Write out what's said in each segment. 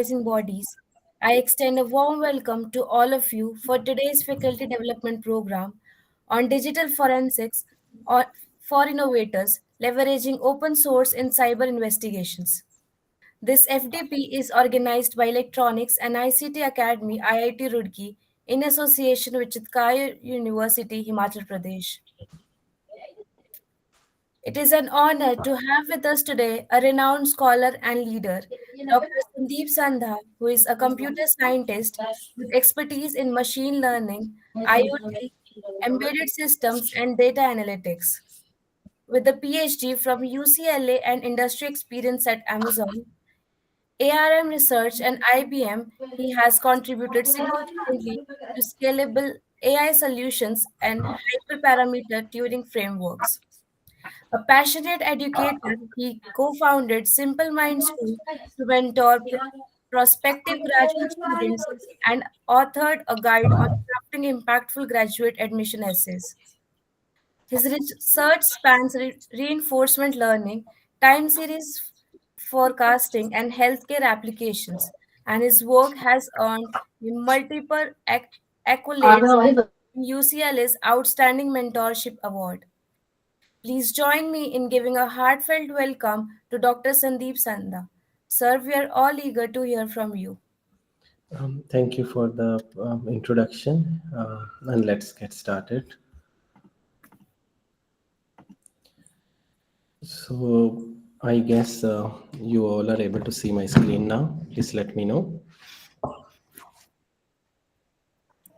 Bodies, I extend a warm welcome to all of you for today's faculty development program on digital forensics or for innovators leveraging open source in cyber investigations. This FDP is organized by Electronics and ICT Academy IIT Roorkee in association with Chitkaya University, Himachal Pradesh. It is an honor to have with us today a renowned scholar and leader, Dr. Sandeep Sandha, who is a computer scientist with expertise in machine learning, IoT, embedded systems, and data analytics. With a PhD from UCLA and industry experience at Amazon, ARM Research, and IBM, he has contributed significantly to scalable AI solutions and hyperparameter Turing frameworks. A passionate educator, he co founded Simple Mind School to mentor prospective graduate students and authored a guide on crafting impactful graduate admission essays. His research spans reinforcement learning, time series forecasting, and healthcare applications, and his work has earned him multiple accolades, UCLA's Outstanding Mentorship Award. Please join me in giving a heartfelt welcome to Dr. Sandeep Sanda. Sir, we are all eager to hear from you. Thank you for the introduction, and let's get started. So, I guess you all are able to see my screen now. Please let me know.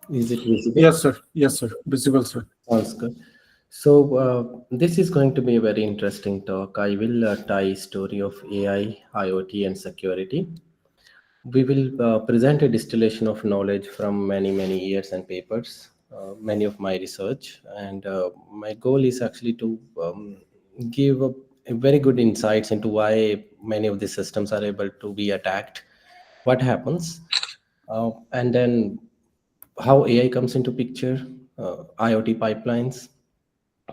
Is it visible? Yes, sir. Yes, sir. Visible, sir. Sounds good. So, this is going to be a very interesting talk. I will tie story of AI, IoT, and security. We will present a distillation of knowledge from many years and papers, many of my research, and my goal is actually to give a very good insights into why many of these systems are able to be attacked, what happens, and then how AI comes into picture, IoT pipelines,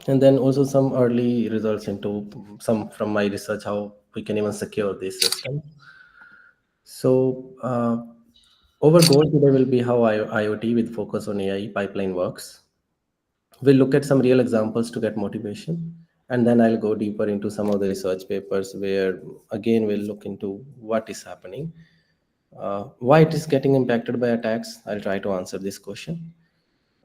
and then also some early results into some from my research how we can even secure this system. So, our goal today will be how IoT with focus on AI pipeline works. We'll look at some real examples to get motivation, and then I'll go deeper into some of the research papers where, again, we'll look into what is happening, why it is getting impacted by attacks. I'll try to answer this question.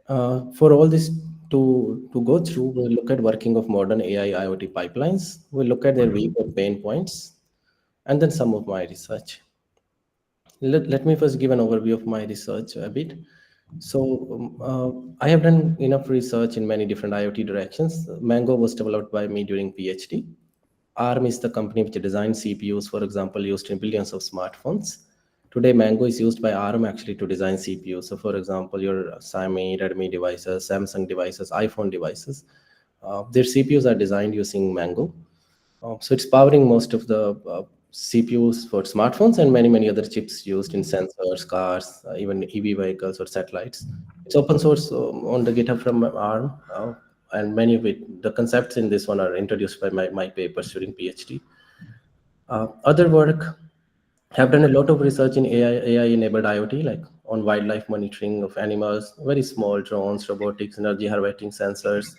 For all this to go through, we'll look at working of modern AI IoT pipelines. We'll look at their weak pain points, and then some of my research. Let me first give an overview of my research a bit. So, I have done enough research in many different IoT directions. Mango was developed by me during PhD. ARM is the company which designed CPUs, for example, used in billions of smartphones. Today, Mango is used by ARM actually to design CPUs. So, for example, your Xiaomi, Redmi devices, Samsung devices, iPhone devices, their CPUs are designed using Mango. So it's powering most of the CPUs for smartphones and many other chips used in sensors, cars, even EV vehicles or satellites. It's open source on the GitHub from ARM, and many of it, the concepts in this one are introduced by my papers during PhD. Other work have done a lot of research in AI-enabled IoT, like on wildlife monitoring of animals, very small drones, robotics, energy harvesting sensors,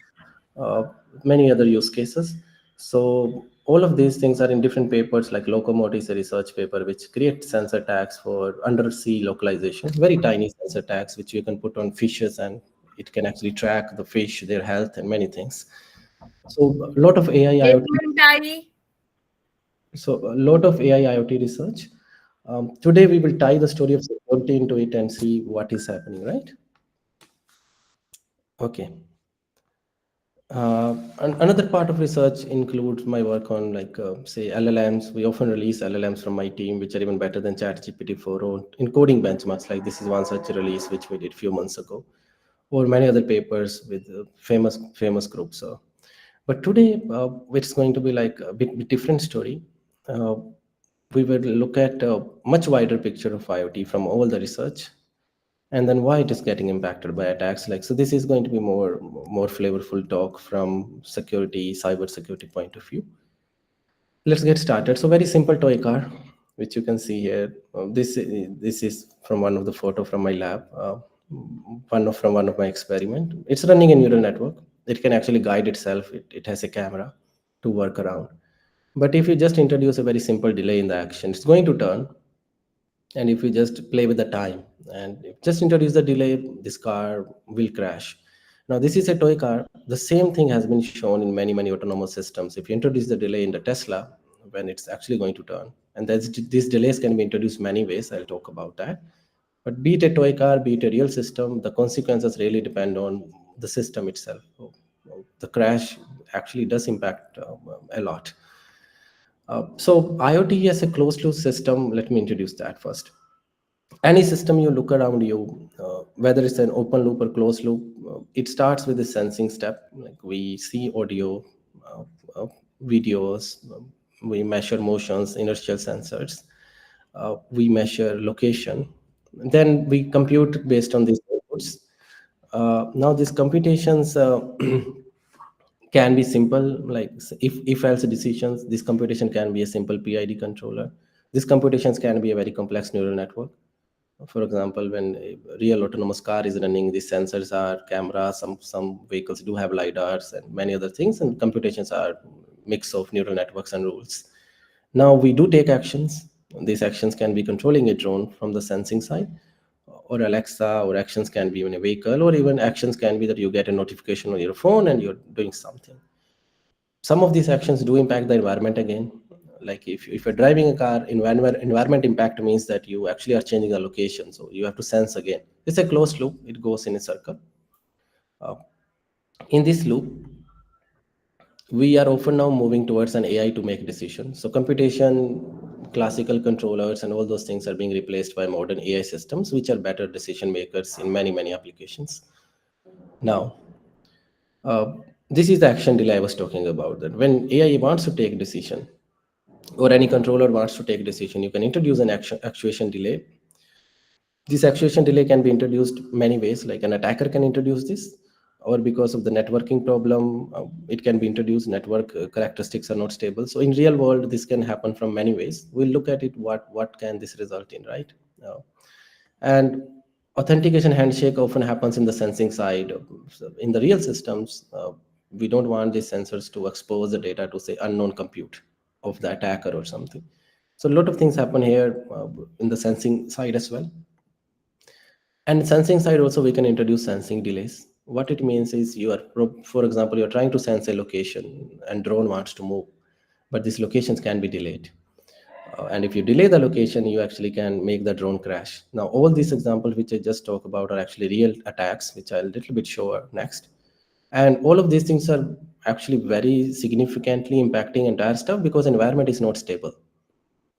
uh, many other use cases. So all of these things are in different papers, like Locomotive is a research paper which creates sensor tags for undersea localization, very tiny sensor tags which you can put on fishes and it can actually track the fish, their health, and many things. So a lot of AI IoT Amen, Tai. so a lot of AI IoT research. Today we will tie the story of security into it and see what is happening, right? Okay. And another part of research includes my work on say LLMs. We often release LLMs from my team, which are even better than ChatGPT 4 or in coding benchmarks. Like this is one such release which we did a few months ago, or many other papers with famous groups. But today it's going to be like a bit different story. Uh, we will look at a much wider picture of IoT from all the research, and then why it is getting impacted by attacks. Like, so this is going to be more flavorful talk from cyber security point of view. Let's get started. So very simple toy car. which you can see here. This is from one of the photo from my lab, from one of my experiment. It's running a neural network. It can actually guide itself. It has a camera to work around. But if you just introduce a very simple delay in the action, it's going to turn. And if you just play with the time and just introduce the delay, this car will crash. Now this is a toy car. The same thing has been shown in many autonomous systems. If you introduce the delay in the Tesla, when it's actually going to turn, and these delays can be introduced many ways, I'll talk about that. But be it a toy car, be it a real system, the consequences really depend on the system itself. The crash actually does impact a lot. So IoT as a closed loop system, let me introduce that first. Any system you look around you, whether it's an open loop or closed loop, it starts with the sensing step. Like we see audio, uh, uh, videos, we measure motions, inertial sensors, we measure location, then we compute based on these inputs. Now these computations can be simple, like if else decisions. This computation can be a simple PID controller. These computations can be a very complex neural network. For example, when a real autonomous car is running, the sensors are cameras. Some vehicles do have lidars and many other things, and computations are mix of neural networks and rules. Now we do take actions. These actions can be controlling a drone from the sensing side, or Alexa, or actions can be in a vehicle, or even actions can be that you get a notification on your phone and you're doing something. Some of these actions do impact the environment again. Like if you're driving a car, environment impact means that you actually are changing the location, so you have to sense again. It's a closed loop, it goes in a circle. In this loop, we are often now moving towards an AI to make decisions. So computation, classical controllers, and all those things are being replaced by modern AI systems, which are better decision makers in many applications. Now, uh, this is the action delay I was talking about. That when AI wants to take decision, or any controller wants to take decision, you can introduce an actuation delay. This actuation delay can be introduced many ways, like an attacker can introduce this, or because of the networking problem, it can be introduced. Network characteristics are not stable. So in real world, this can happen from many ways. We'll look at it, what can this result in, right? And authentication handshake often happens in the sensing side. So in the real systems, we don't want these sensors to expose the data to, say, unknown compute of the attacker or something. So a lot of things happen here in the sensing side as well. And sensing side also, we can introduce sensing delays. What it means is, for example, you're trying to sense a location and drone wants to move, but these locations can be delayed. And if you delay the location, you actually can make the drone crash. Now, all these examples which I just talked about are actually real attacks, which I'll little bit show next. And all of these things are actually very significantly impacting entire stuff because environment is not stable.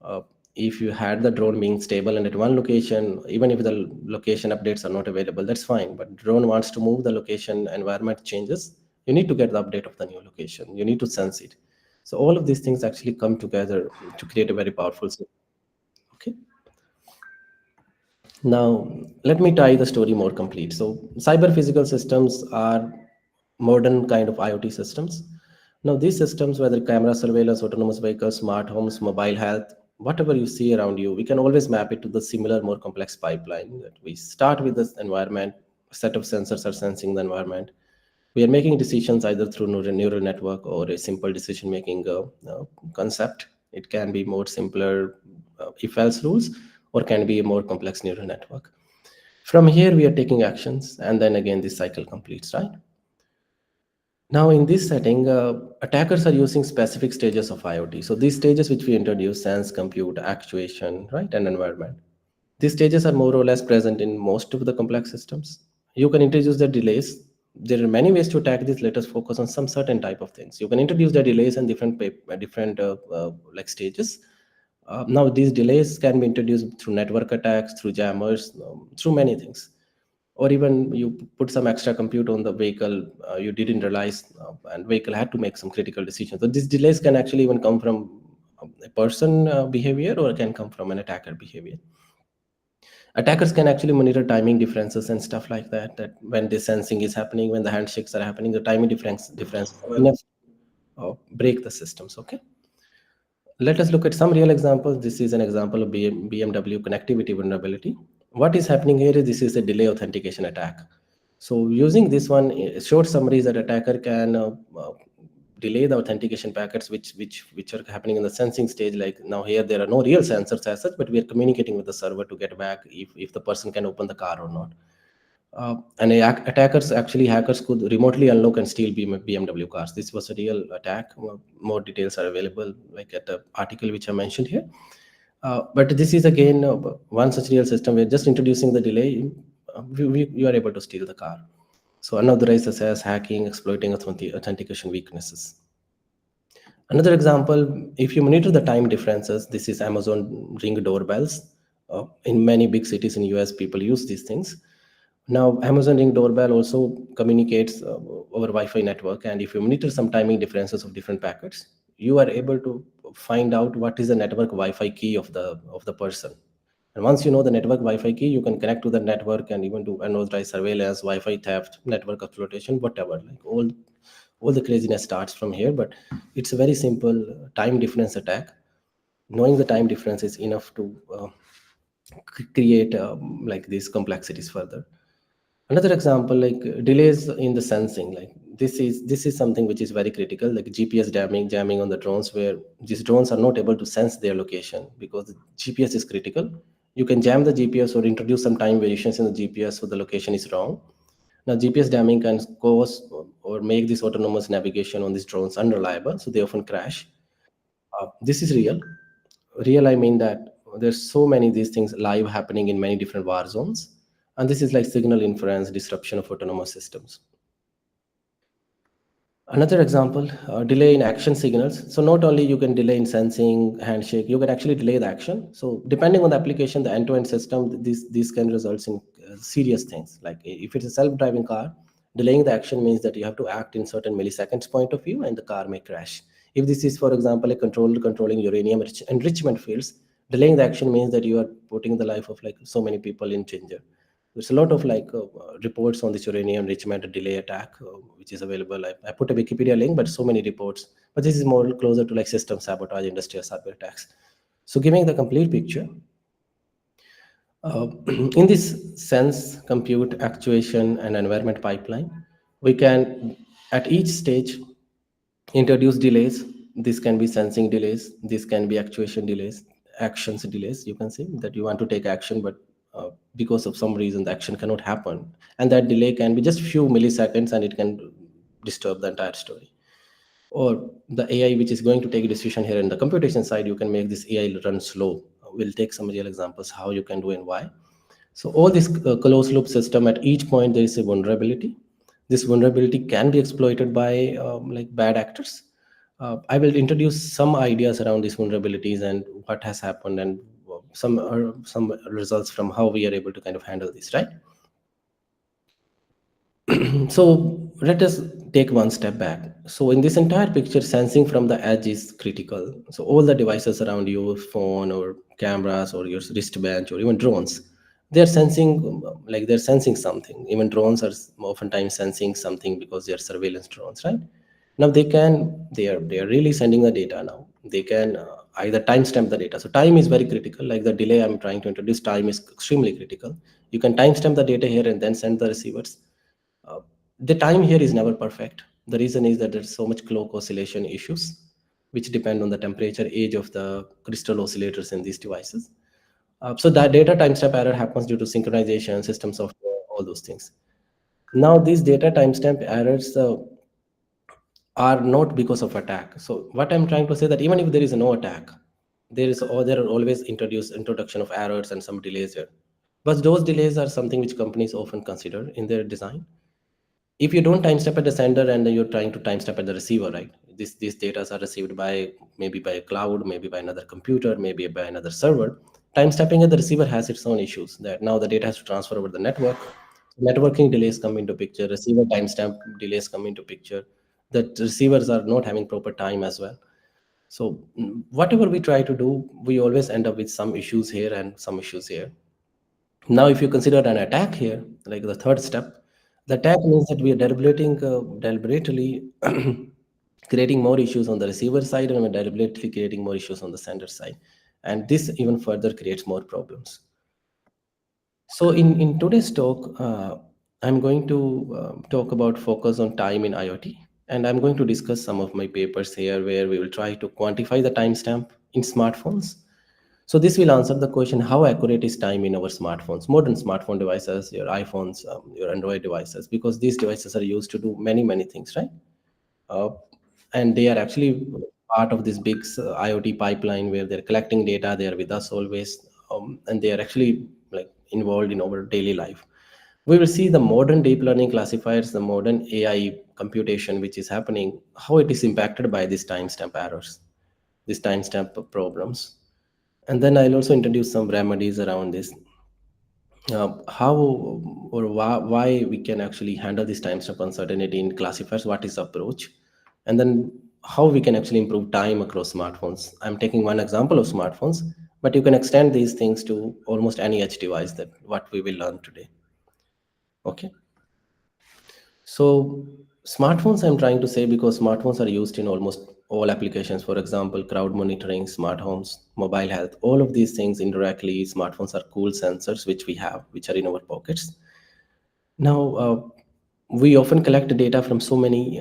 uh, if you had the drone being stable and at one location, even if the location updates are not available, that's fine. But drone wants to move, the location environment changes, you need to get the update of the new location, you need to sense it. So all of these things actually come together to create a very powerful system. Okay. Now, let me tie the story more complete. So, cyber physical systems are modern kind of IoT systems. Now, these systems, whether camera surveillance, autonomous vehicles, smart homes, mobile health, whatever you see around you, we can always map it to the similar, more complex pipeline. That we start with this environment, a set of sensors are sensing the environment. We are making decisions either through neural network or a simple decision making concept. It can be more simpler if else rules, or can be a more complex neural network. From here we are taking actions, and then again this cycle completes, right? Now in this setting, attackers are using specific stages of IoT. So these stages which we introduce: sense, compute, actuation, right, and environment. These stages are more or less present in most of the complex systems. You can introduce the delays. There are many ways to attack this. Let us focus on some certain type of things. You can introduce the delays and different like stages. Now these delays can be introduced through network attacks, through jammers, through many things. Or even you put some extra compute on the vehicle, you didn't realize, and vehicle had to make some critical decisions. So these delays can actually even come from a person behavior, or can come from an attacker behavior. Attackers can actually monitor timing differences and stuff like that, that when the sensing is happening, when the handshakes are happening, the timing difference enough break the systems. Okay. Let us look at some real examples. This is an example of BMW connectivity vulnerability. What is happening here is this is a delay authentication attack. So using this one, short summary is that attacker can delay the authentication packets which are happening in the sensing stage. Like now here there are no real sensors as such, but we are communicating with the server to get back if the person can open the car or not. Attackers, actually hackers, could remotely unlock and steal BMW cars. This was a real attack. More details are available, like at the article which I mentioned here. But this is again one such real system. We're just introducing the delay. You are able to steal the car. So unauthorized access, hacking, exploiting authentication weaknesses. Another example, if you monitor the time differences, this is Amazon Ring doorbells. In many big cities in US, people use these things. Now, Amazon Ring doorbell also communicates over Wi-Fi network, and if you monitor some timing differences of different packets, you are able to find out what is the network Wi-Fi key of the person. And once you know the network Wi-Fi key, you can connect to the network and even do unauthorized surveillance, Wi-Fi theft, network exploitation, whatever. Like all the craziness starts from here. But it's a very simple time difference attack. Knowing the time difference is enough to create like these complexities further. Another example, like delays in the sensing, like this is something which is very critical, like GPS jamming on the drones, where these drones are not able to sense their location because the GPS is critical. You can jam the GPS or introduce some time variations in the GPS so the location is wrong. Now GPS jamming can cause or make this autonomous navigation on these drones unreliable, so they often crash. This is real. I mean that there's so many these things live happening in many different war zones, and this is like signal inference disruption of autonomous systems. Another example, delay in action signals. So not only you can delay in sensing, handshake, you can actually delay the action. So depending on the application, the end-to-end system, these can result in serious things. Like if it's a self-driving car, delaying the action means that you have to act in certain milliseconds point of view, and the car may crash. If this is, for example, a controller controlling uranium enrichment fields, delaying the action means that you are putting the life of like so many people in danger. There's a lot of like reports on this uranium enrichment delay attack, which is available. I put a Wikipedia link, but so many reports. But this is more closer to like system sabotage, industrial cyber attacks. So, giving the complete picture, in this sense, compute, actuation, and environment pipeline, we can at each stage introduce delays. This can be sensing delays, this can be actuation delays, actions delays. You can say that you want to take action, but because of some reason the action cannot happen, and that delay can be just few milliseconds and it can disturb the entire story. Or the AI which is going to take a decision here in the computation side, you can make this AI run slow. We'll take some real examples how you can do and why. So all this closed loop system, at each point there is a vulnerability. This vulnerability can be exploited by like bad actors. I will introduce some ideas around these vulnerabilities and what has happened, and some results from how we are able to kind of handle this, right? So let us take one step back. So in this entire picture, sensing from the edge is critical. So all the devices around you, phone or cameras or your wristband or even drones, they're sensing, like they're sensing something. Even drones are oftentimes sensing something because they are surveillance drones, right? Now they are really sending the data. Now they can either timestamp the data. So time is very critical. Like the delay I'm trying to introduce, time is extremely critical. You can timestamp the data here and then send the receivers. uh, the time here is never perfect. The reason is that there's so much clock oscillation issues, which depend on the temperature, age of the crystal oscillators in these devices. So that data timestamp error happens due to synchronization, system software, all those things. Now these data timestamp errors are not because of attack. So what I'm trying to say that even if there is no attack, there are always introduction of errors and some delays here. But those delays are something which companies often consider in their design. If you don't time step at the sender and you're trying to time step at the receiver, right? These data are received by maybe by a cloud, maybe by another computer, maybe by another server. Time stepping at the receiver has its own issues, that now the data has to transfer over the network. Networking delays come into picture, receiver timestamp delays come into picture, that receivers are not having proper time as well. So whatever we try to do, we always end up with some issues here and some issues here. Now, if you consider an attack here, like the third step, the attack means that we are deliberately creating more issues on the receiver side and deliberately creating more issues on the sender side. And this even further creates more problems. So in today's talk, I'm going to talk about focus on time in IoT. And I'm going to discuss some of my papers here where we will try to quantify the timestamp in smartphones. So this will answer the question, how accurate is time in our smartphones, modern smartphone devices, your iPhones, your Android devices, because these devices are used to do many, many things, right? uh, and they are actually part of this big IoT pipeline where they're collecting data. They are with us always, and they are actually like involved in our daily life. We will see the modern deep learning classifiers, the modern AI computation, which is happening, how it is impacted by these timestamp errors, these timestamp problems. And then I'll also introduce some remedies around this, how or why we can actually handle this times of uncertainty in classifiers, what is the approach, and then how we can actually improve time across smartphones. I'm taking one example of smartphones, but you can extend these things to almost any edge device, that what we will learn today. Okay. So smartphones, I'm trying to say, because smartphones are used in almost all applications. For example, crowd monitoring, smart homes, mobile health, all of these things indirectly, smartphones are cool sensors which we have, which are in our pockets. Now, we often collect data from so many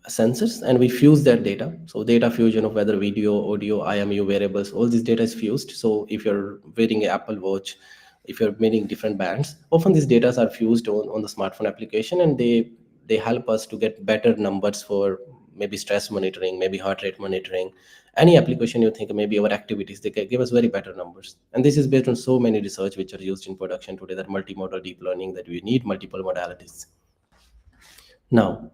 sensors and we fuse that data. So, data fusion of whether video, audio, IMU variables, all this data is fused. So, if you're wearing an Apple Watch, if you're wearing different bands, often these data are fused on the smartphone application, and they help us to get better numbers for maybe stress monitoring, maybe heart rate monitoring, any application you think, maybe our activities, they can give us very better numbers. And this is based on so many research which are used in production today, that multimodal deep learning, that we need multiple modalities now.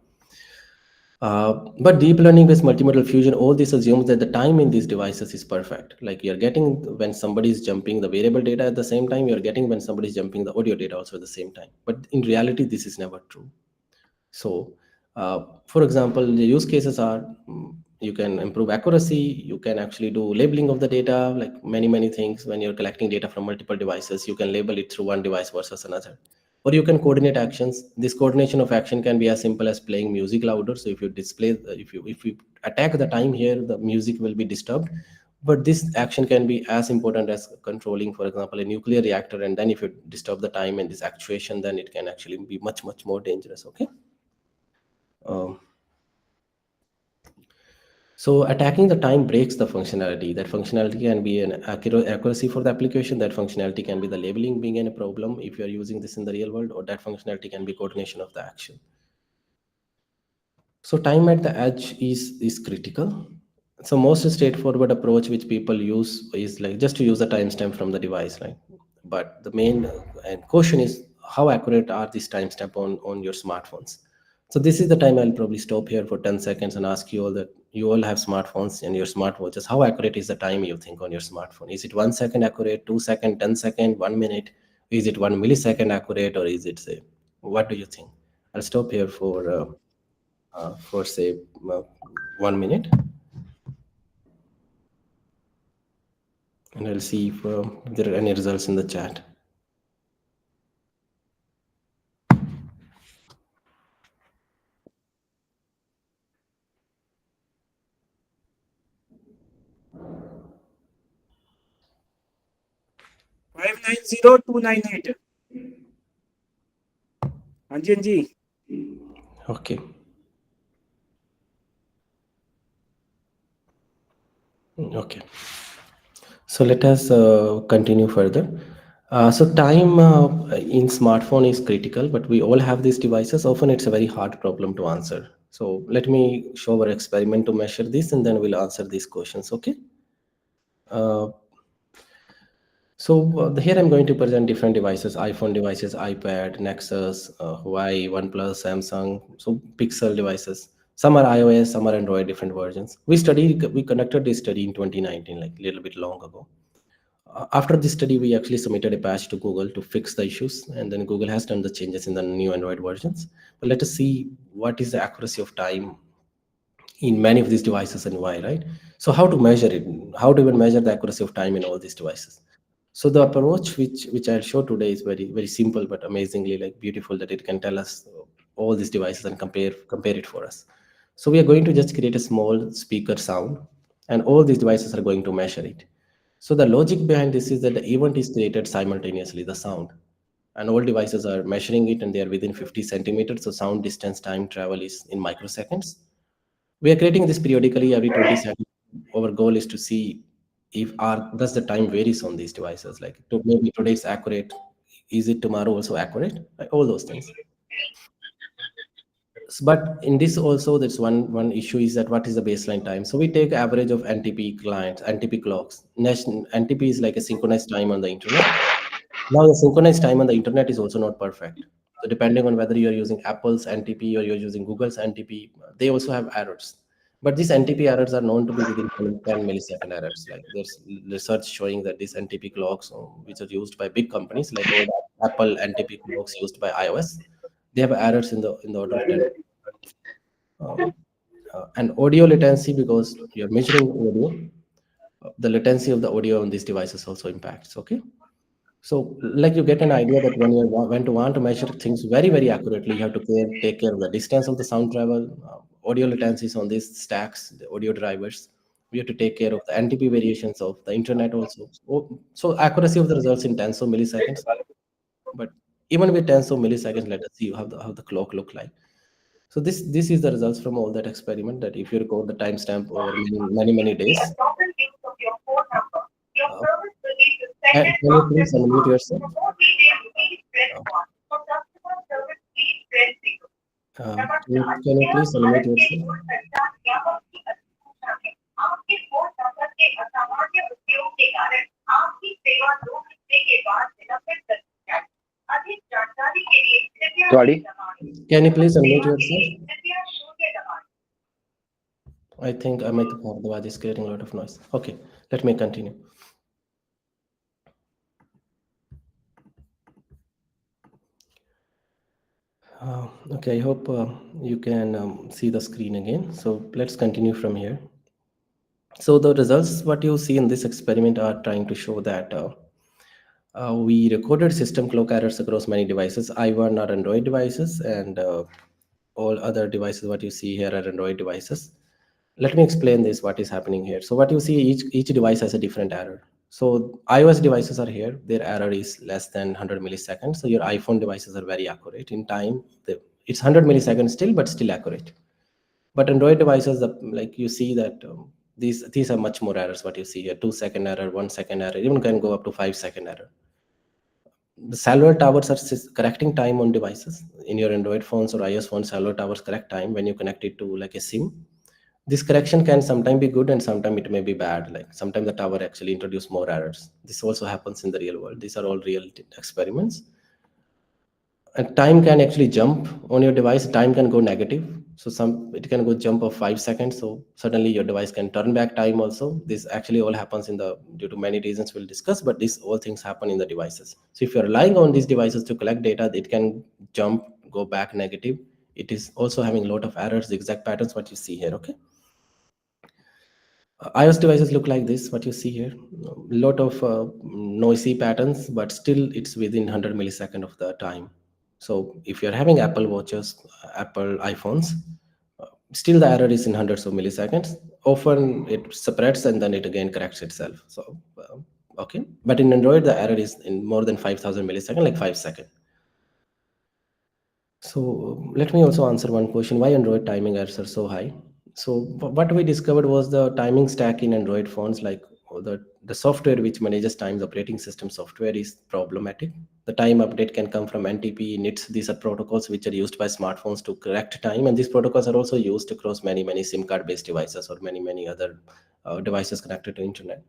But deep learning based multimodal fusion, all this assumes that the time in these devices is perfect. Like you're getting when somebody is jumping the variable data at the same time, you're getting when somebody is jumping the audio data also at the same time. But in reality, this is never true. So, for example, the use cases are, you can improve accuracy, you can actually do labeling of the data, like many, many things. When you're collecting data from multiple devices, you can label it through one device versus another. Or you can coordinate actions. This coordination of action can be as simple as playing music louder. So if you display, if you attack the time here, the music will be disturbed. But this action can be as important as controlling, for example, a nuclear reactor. And then if you disturb the time and this actuation, then it can actually be much, much more dangerous. Okay. Um, so attacking the time breaks the functionality. That functionality can be an accuracy for the application. That functionality can be the labeling being a problem if you are using this in the real world, or that functionality can be coordination of the action. So time at the edge is critical. So most straightforward approach which people use is like just to use the timestamp from the device, right? But the main and question is, how accurate are these timestamp on your smartphones? So this is the time I'll probably stop here for 10 seconds and ask you all, that you all have smartphones and your smartwatches. How accurate is the time you think on your smartphone? Is it 1 second accurate, 2 second, 10 second, 1 minute? Is it 1 millisecond accurate, or is it, say, what do you think? I'll stop here for say, uh, 1 minute, and I'll see if there are any results in the chat. 590298। हाँ जी, हाँ जी। Okay. Okay. So let us continue further. So time in smartphone is critical, but we all have these devices. Often it's a very hard problem to answer. So let me show our experiment to measure this, and then we'll answer these questions. Okay. Uh, So here I'm going to present different devices: iPhone devices, iPad, Nexus, Huawei, OnePlus, Samsung. So Pixel devices. Some are iOS, some are Android, different versions. We conducted this study in 2019, like a little bit long ago. After this study, we actually submitted a patch to Google to fix the issues, and then Google has done the changes in the new Android versions. But let us see what is the accuracy of time in many of these devices and why, right? So how to measure it? How to even measure the accuracy of time in all these devices? So the approach which I'll show today is very, very simple, but amazingly like beautiful, that it can tell us all these devices and compare it for us. So we are going to just create a small speaker sound, and all these devices are going to measure it. So the logic behind this is that the event is created simultaneously, the sound, and all devices are measuring it, and they are within 50 centimeters. So sound distance time travel is in microseconds. We are creating this periodically every 20 seconds. Our goal is to see if our does the time varies on these devices. Like maybe today it's accurate. Is it tomorrow also accurate? Like, all those things. But in this also, there's one issue is that what is the baseline time? So we take average of NTP clients, NTP clocks. NTP is like a synchronized time on the internet. Now, the synchronized time on the internet is also not perfect. So, depending on whether you're using Apple's NTP or you're using Google's NTP, they also have errors. But these NTP errors are known to be within 10 millisecond errors. Like there's research showing that these NTP clocks, which are used by big companies like all the Apple NTP clocks used by iOS, they have errors in the order of 10. Um, and audio latency, because you're measuring audio, the latency of the audio on these devices also impacts. Okay. So, like you get an idea that when to want to measure things very very accurately, you have to take care of the distance of the sound travel, audio latencies on these stacks, the audio drivers. We have to take care of the NTP variations of the internet also. So accuracy of the results in tens of milliseconds. But even with tens of milliseconds, let us see how the clock look like. So this is the results from all that experiment. That if you record the timestamp over many days, uh, can you please unmute yourself? Uh, can you please unmute yourself? Sorry. Can you please unmute yourself? I think Amit Bhardwaj is creating a lot of noise. Okay, let me continue. Okay, I hope you can see the screen again. So let's continue from here. So the results, what you see in this experiment, are trying to show that we recorded system clock errors across many devices. I1 are Android devices, and all other devices what you see here are Android devices. Let me explain this, what is happening here. So what you see, each device has a different error. So iOS devices are here, their error is less than 100 milliseconds. So your iPhone devices are very accurate in time. It's 100 milliseconds still, but still accurate. But Android devices, like you see that these are much more errors. What you see here, 2 second error, 1 second error, even can go up to 5 second error. The cellular towers are correcting time on devices in your Android phones or iOS phones. Cellular towers correct time when you connect it to like a SIM. This correction can sometimes be good and sometimes it may be bad. Like sometimes the tower actually introduce more errors. This also happens in the real world. These are all real experiments. And time can actually jump on your device. Time can go negative. So it can go jump of 5 seconds. So suddenly your device can turn back time also. This actually all happens due to many reasons we'll discuss, but these all things happen in the devices. So if you're relying on these devices to collect data, it can jump, go back negative. It is also having a lot of errors, zigzag patterns, what you see here. Okay. iOS devices look like this, what you see here. A lot of noisy patterns, but still it's within 100 millisecond of the time. So if you're having Apple watches, Apple iPhones, still the error is in hundreds of milliseconds. Often it spreads and then it again corrects itself. So, okay. But in Android, the error is in more than 5,000 milliseconds, like 5 seconds. So let me also answer one question: why Android timing errors are so high? So what we discovered was the timing stack in Android phones, like the software which manages times, operating system software, is problematic. The time update can come from NTP, NITs. These are protocols which are used by smartphones to correct time, and these protocols are also used across many SIM card based devices or many other devices connected to internet.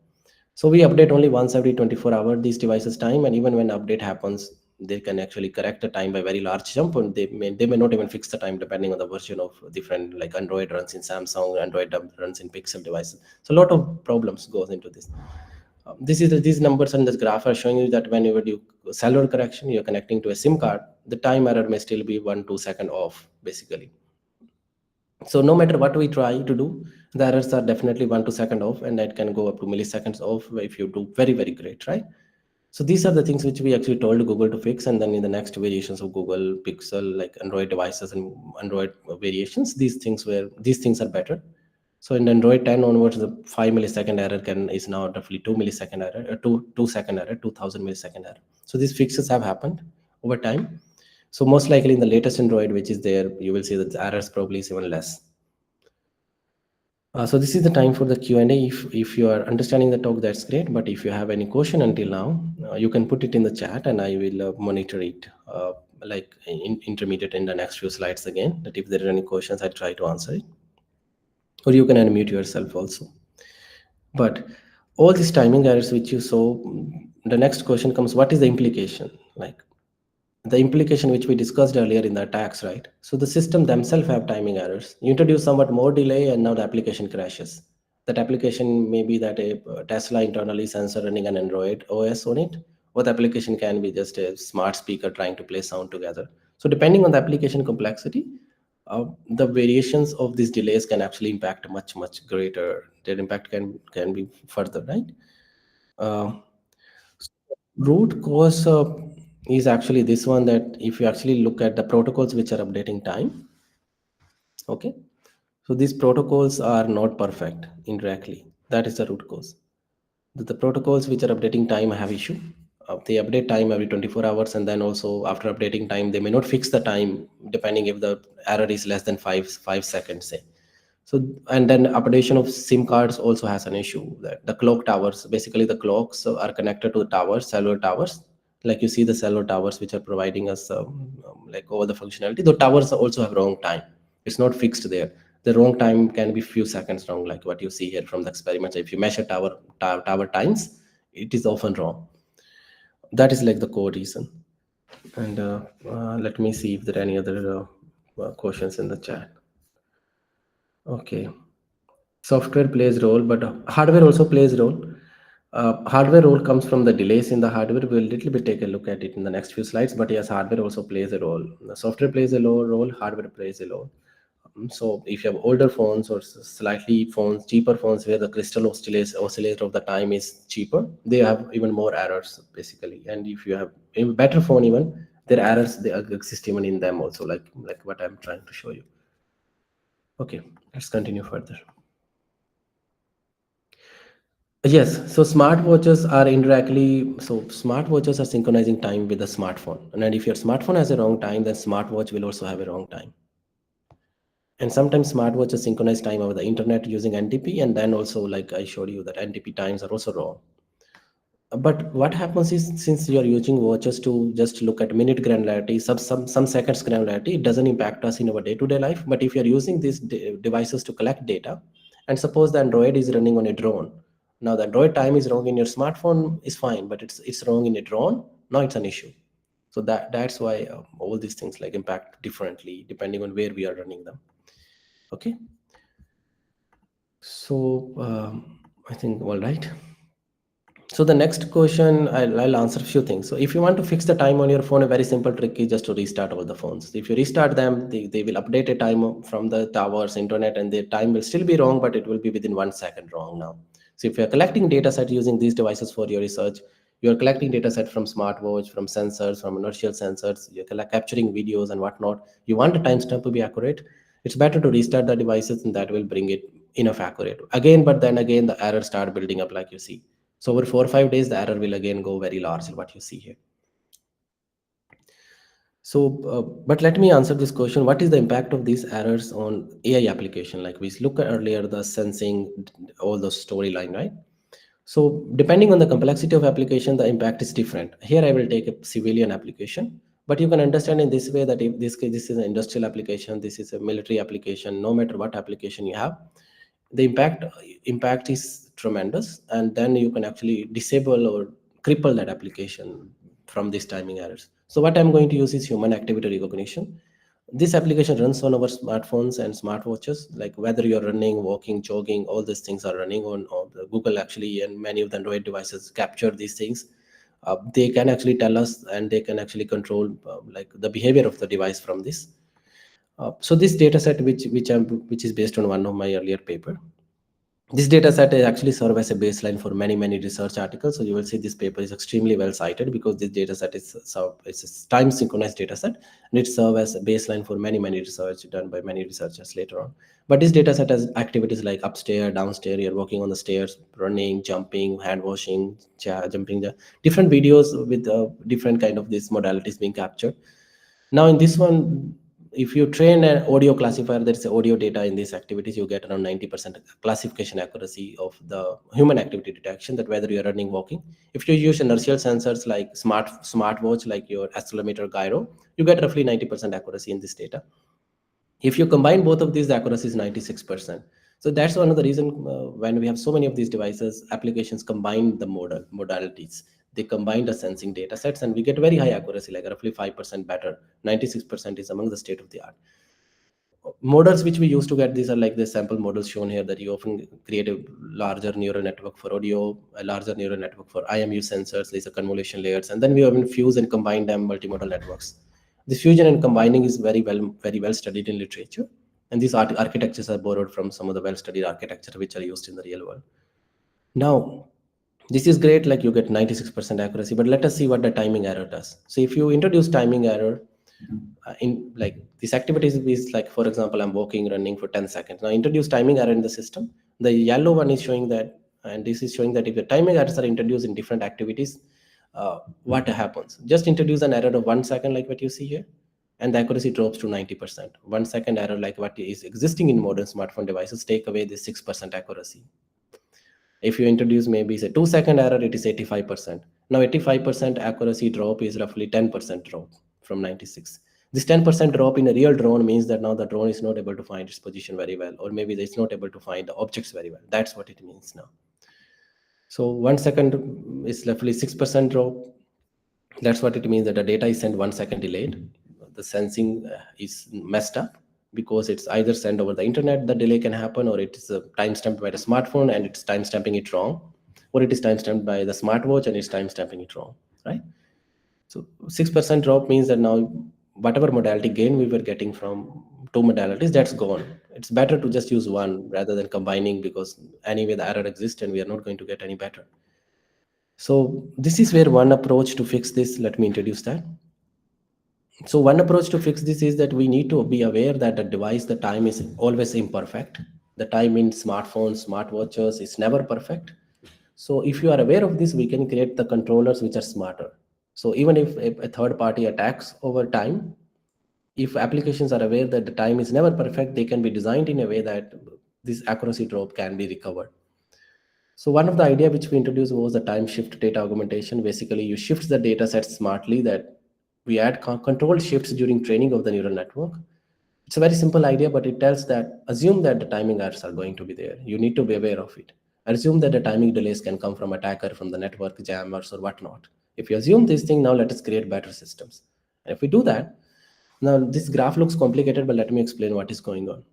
So we update only once every 24 hours these devices time, and even when update happens, they can actually correct the time by very large jump, and they may not even fix the time depending on the version of different, like Android runs in Samsung, Android runs in Pixel devices. So a lot of problems goes into this. These numbers on this graph are showing you that whenever you cellular correction, you're connecting to a SIM card, the time error may still be 1-2 second off, basically. So no matter what we try to do, the errors are definitely 1-2 second off, and that can go up to milliseconds off if you do very great, right? So these are the things which we actually told Google to fix, and then in the next variations of Google Pixel, like Android devices and Android variations, these things are better. So in Android 10 onwards, the 5 millisecond error can is now roughly 2 millisecond error, 2 second error, 2000 millisecond error. So these fixes have happened over time. So most likely in the latest Android, which is there, you will see that the errors probably is even less. So this is the time for the Q&A. If you are understanding the talk, that's great. But if you have any question until now, you can put it in the chat, and I will monitor it like intermediate in the next few slides again. That if there are any questions, I try to answer it, or you can unmute yourself also. But all these timing errors which you saw, the next question comes: what is the implication? Like the implication which we discussed earlier in the attacks, right? So the system themselves have timing errors. You introduce somewhat more delay, and now the application crashes. That application may be that a Tesla internally sensor running an Android OS on it, or the application can be just a smart speaker trying to play sound together. So depending on the application complexity, the variations of these delays can actually impact much greater. Their impact can be further, right? Uh, Root cause is actually this one, that if you actually look at the protocols which are updating time, okay, so these protocols are not perfect indirectly. That is the root cause. The protocols which are updating time have issue. They update time every 24 hours, and then also after updating time, they may not fix the time depending if the error is less than 5 seconds, say. So, and then updation of SIM cards also has an issue, that the clock towers, basically the clocks are connected to the towers, cellular towers. Like you see the cellular towers which are providing us like all the functionality. The towers also have wrong time. It's not fixed there. The wrong time can be few seconds wrong, like what you see here from the experiments. If you measure tower times, it is often wrong. That is like the core reason. And let me see if there are any other questions in the chat. Okay. Software plays role, but hardware also plays role. Hardware role comes from the delays in the hardware. We'll little bit take a look at it in the next few slides, but yes, hardware also plays a role. The software plays a low role, hardware plays a role. So if you have older phones or slightly phones, cheaper phones where the crystal oscillator of the time is cheaper, they have even more errors basically. And if you have a better phone, even their errors they exist even in them also, like what I'm trying to show you. Okay, let's continue further. Yes, so smartwatches are indirectly, so smartwatches are synchronizing time with the smartphone. And if your smartphone has a wrong time, then smartwatch will also have a wrong time. And sometimes smartwatches synchronize time over the internet using NTP, and then also like I showed you that NTP times are also wrong. But what happens is, since you are using watches to just look at minute granularity, some seconds granularity, it doesn't impact us in our day-to-day life. But if you're using these devices to collect data, and suppose the Android is running on a drone, now the Android time is wrong in your smartphone is fine, but it's wrong in a drone, now it's an issue. So that's why all these things like impact differently depending on where we are running them. Okay. So I think all right. So the next question, I'll answer a few things. So if you want to fix the time on your phone, a very simple trick is just to restart all the phones. If you restart them, they will update a time from the towers, internet, and the time will still be wrong, but it will be within 1 second wrong now. So if you're collecting data set using these devices for your research, you're collecting data set from smartwatch, from sensors, from inertial sensors, you're capturing videos and whatnot. You want the timestamp to be accurate. It's better to restart the devices, and that will bring it enough accurate. Again, but then again, the errors start building up like you see. So over 4 or 5 days, the error will again go very large, what you see here. So, but let me answer this question. What is the impact of these errors on AI application? Like we looked at earlier, the sensing, all the storyline, right? So depending on the complexity of application, the impact is different. Here I will take a civilian application, but you can understand in this way that if this case, this is an industrial application, this is a military application, no matter what application you have, the impact is tremendous, and then you can actually disable or cripple that application from these timing errors. So what I'm going to use is human activity recognition. This application runs on our smartphones and smartwatches, like whether you're running, walking, jogging, all these things are running on the Google actually, and many of the Android devices capture these things. They can actually tell us, and they can actually control like the behavior of the device from this. So this data set, which is based on one of my earlier paper. This data set actually serve as a baseline for many research articles. So you will see this paper is extremely well cited because this data set is it's a time synchronized data set, and it serve as a baseline for many research done by many researchers later on. But this data set has activities like upstairs, downstairs, you're walking on the stairs, running, jumping, hand washing, jumping, the different videos with different kind of these modalities being captured. Now in this one, if you train an audio classifier, there's audio data in these activities, you get around 90% classification accuracy of the human activity detection, that whether you're running, walking. If you use inertial sensors like smartwatch, like your accelerometer gyro, you get roughly 90% accuracy in this data. If you combine both of these, the accuracy is 96%. So that's one of the reason, when we have so many of these devices, applications combine the modalities. They combine the sensing data sets, and we get very high accuracy, like roughly 5% better. 96% is among the state of the art. Models which we used to get, these are like the sample models shown here, that you often create a larger neural network for audio, a larger neural network for IMU sensors. These are convolution layers, and then we often fuse and combine them multimodal networks. This fusion and combining is very well studied in literature, and these architectures are borrowed from some of the well studied architecture which are used in the real world. Now, this is great, like you get 96% accuracy, but let us see what the timing error does. So if you introduce timing error, in like these activities is like, for example, I'm walking, running for 10 seconds. Now introduce timing error in the system. The yellow one is showing that, and this is showing that if the timing errors are introduced in different activities, what happens? Just introduce an error of 1 second, like what you see here, and the accuracy drops to 90%. 1 second error, like what is existing in modern smartphone devices, take away the 6% accuracy. If you introduce maybe say 2 second error, it is 85%. Now 85% accuracy drop is roughly 10% drop from 96. This 10% drop in a real drone means that now the drone is not able to find its position very well, or maybe it's not able to find the objects very well. That's what it means now. So 1 second is roughly 6% drop. That's what it means, that the data is sent 1 second delayed. The sensing is messed up because it's either sent over the internet, the delay can happen, or it is time stamped by the smartphone and it's time stamping it wrong, or it is time stamped by the smartwatch and it's time stamping it wrong, right? So 6% drop means that now whatever modality gain we were getting from two modalities, that's gone. It's better to just use one rather than combining, because anyway the error exists and we are not going to get any better. So this is where one approach to fix this, let me introduce that. So one approach to fix this is that we need to be aware that the device, the time is always imperfect. The time in smartphones, smartwatches is never perfect. So if you are aware of this, we can create the controllers which are smarter. So even if a third party attacks over time, if applications are aware that the time is never perfect, they can be designed in a way that this accuracy drop can be recovered. So one of the idea which we introduced was the time shift data augmentation. Basically, you shift the data set smartly, that we add controlled shifts during training of the neural network. It's a very simple idea, but it tells that assume that the timing errors are going to be there. You need to be aware of it. Assume that the timing delays can come from attacker, from the network jammers or whatnot. If you assume this thing, now let us create better systems. And if we do that, now this graph looks complicated, but let me explain what is going on.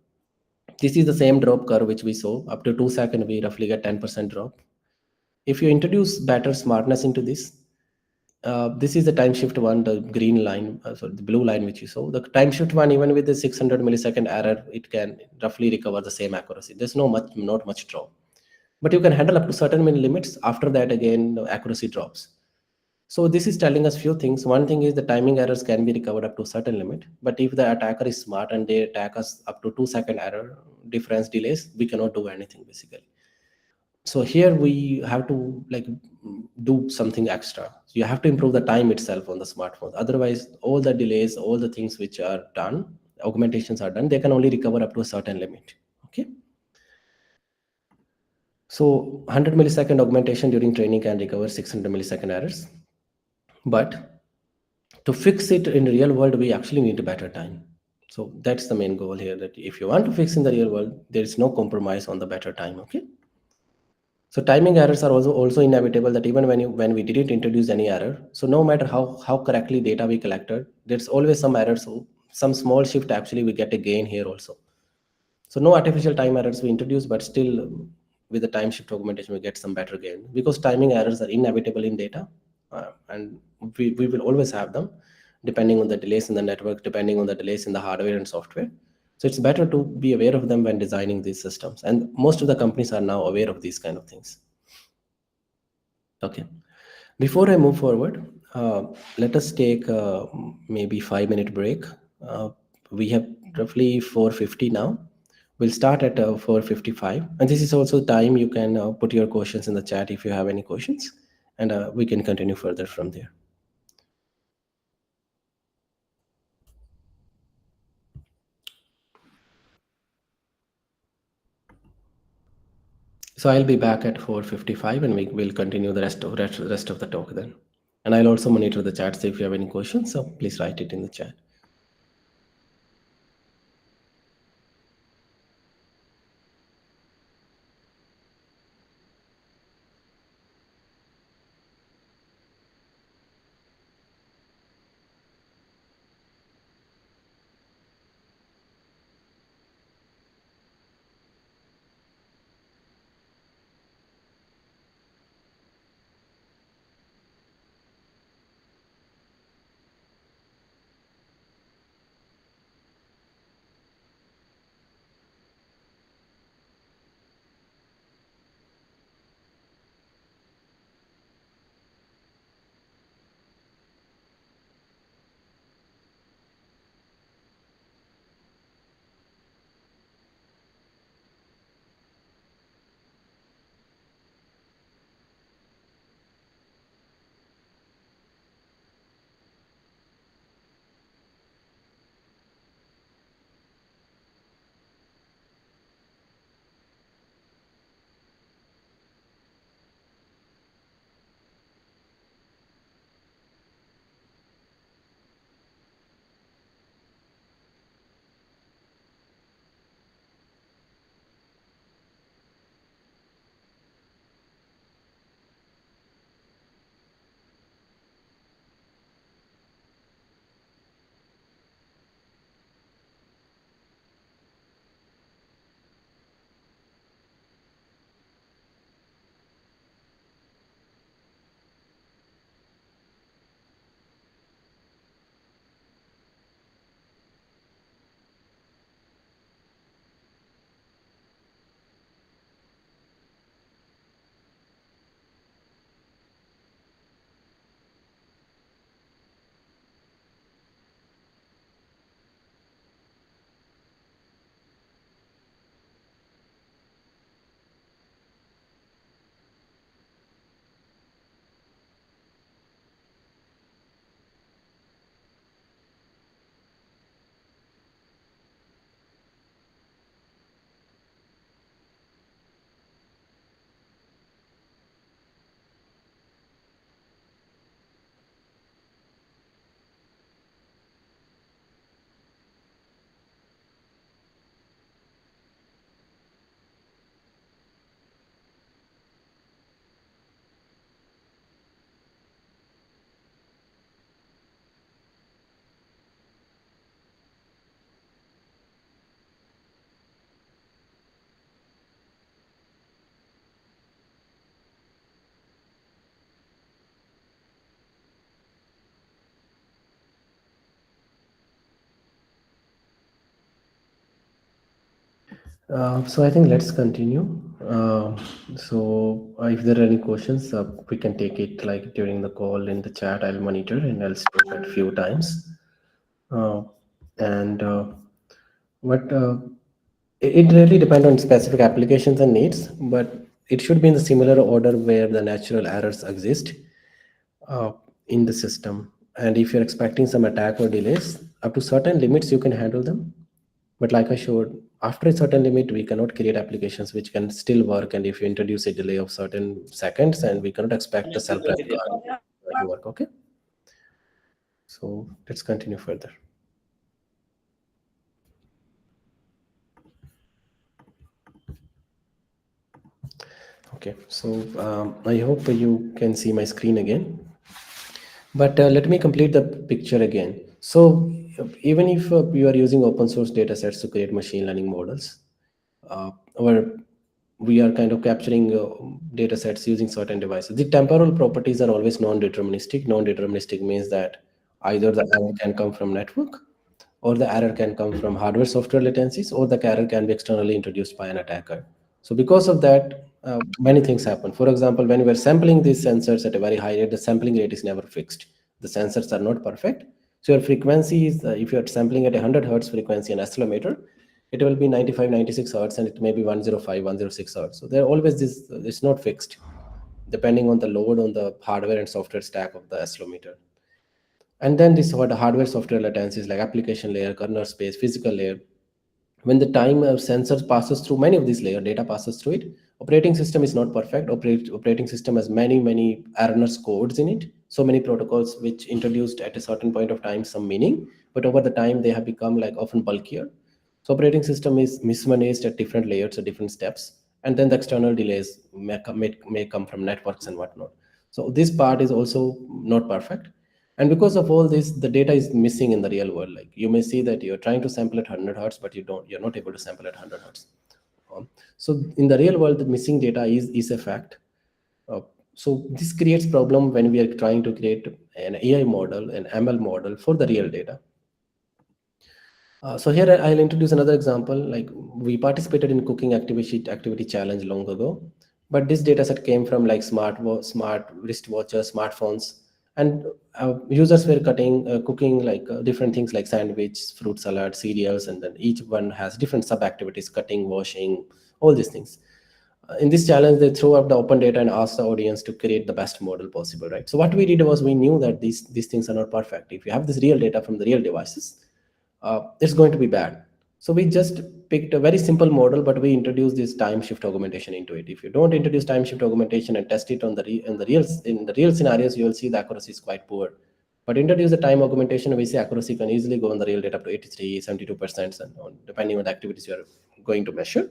This is the same drop curve which we saw. Up to 2 seconds, we roughly get 10% drop. If you introduce better smartness into this, this is the time shift one, the green line, sorry, the blue line which you saw. The time shift one, even with the 600 millisecond error, it can roughly recover the same accuracy. There's not much drop, but you can handle up to certain min limits. After that, again, the accuracy drops. So this is telling us few things. One thing is the timing errors can be recovered up to a certain limit, but if the attacker is smart and they attack us up to 2 second error difference delays, we cannot do anything basically. So here we have to like do something extra. So you have to improve the time itself on the smartphone. Otherwise, all the delays, all the things which are done, augmentations are done, they can only recover up to a certain limit. Okay. So 100 millisecond augmentation during training can recover 600 millisecond errors. But to fix it in the real world, we actually need a better time. So that's the main goal here, that if you want to fix in the real world, there is no compromise on the better time. Okay. So timing errors are also inevitable, that even when we didn't introduce any error, so no matter how correctly data we collected, there's always some errors. So some small shift, actually we get a gain here also. So no artificial time errors we introduce, but still with the time shift augmentation we get some better gain, because timing errors are inevitable in data, and we will always have them, depending on the delays in the network, depending on the delays in the hardware and software. So it's better to be aware of them when designing these systems. And most of the companies are now aware of these kind of things. Okay. Before I move forward, let us take maybe 5 minute break. Uh, we have roughly 4:50 now. We'll start at 4:55, and this is also time you can put your questions in the chat if you have any questions, and we can continue further from there. So I'll be back at 4:55, and we will continue the rest of the talk then. And I'll also monitor the chat. So if you have any questions, so please write it in the chat. So I think let's continue. If there are any questions, we can take it like during the call in the chat. I'll monitor and I'll stop it few times. Uh, and but It really depends on specific applications and needs, but it should be in the similar order where the natural errors exist uh, in the system. And if you're expecting some attack or delays, up to certain limits, you can handle them. But like I showed, after a certain limit, we cannot create applications which can still work. And if you introduce a delay of certain seconds, and we cannot expect a self-driving car to work. Okay. So let's continue further. Okay. So I hope you can see my screen again. But let me complete the picture again. So even if you are using open source data sets to create machine learning models, our we are kind of capturing data sets using certain devices. The temporal properties are always non-deterministic. Non-deterministic means that either the error can come from network or the error can come from hardware software latencies, or the error can be externally introduced by an attacker. So because of that, many things happen. For example, when we are sampling these sensors at a very high rate, the sampling rate is never fixed. The sensors are not perfect. So your frequency is, if you are sampling at 100 hertz frequency an oscillator, it will be 95, 96 hertz, and it may be 105, 106 hertz. So there always this, it's not fixed, depending on the load on the hardware and software stack of the oscillator. And then this what hardware software latencies like application layer, kernel space, physical layer. When the time sensors passes through many of these layer, data passes through it. Operating system is not perfect. Operating system has many errors codes in it. So many protocols which introduced at a certain point of time some meaning, but over the time they have become like often bulkier. So operating system is mismanaged at different layers at different steps, and then the external delays may come from networks and whatnot. So this part is also not perfect, and because of all this, the data is missing in the real world. Like you may see that you're trying to sample at 100 hertz, but you're not able to sample at 100 hertz. So in the real world, the missing data is a fact. Uh, so this creates problem when we are trying to create an AI model, an ML model for the real data. So here I'll introduce another example. Like we participated in cooking activity challenge long ago, but this data set came from like smart wristwatches, smartphones, and users were cooking like different things like sandwich, fruit salad, cereals, and then each one has different sub activities: cutting, washing, all these things. In this challenge, they threw up the open data and asked the audience to create the best model possible, right? So what we did was we knew that these things are not perfect. If you have this real data from the real devices, it's going to be bad. So we just picked a very simple model, but we introduced this time shift augmentation into it. If you don't introduce time shift augmentation and test it on in the real scenarios, you will see the accuracy is quite poor. But introduce the time augmentation, we see accuracy can easily go on the real data up to 83, 72%, and on, depending on the activities you are going to measure.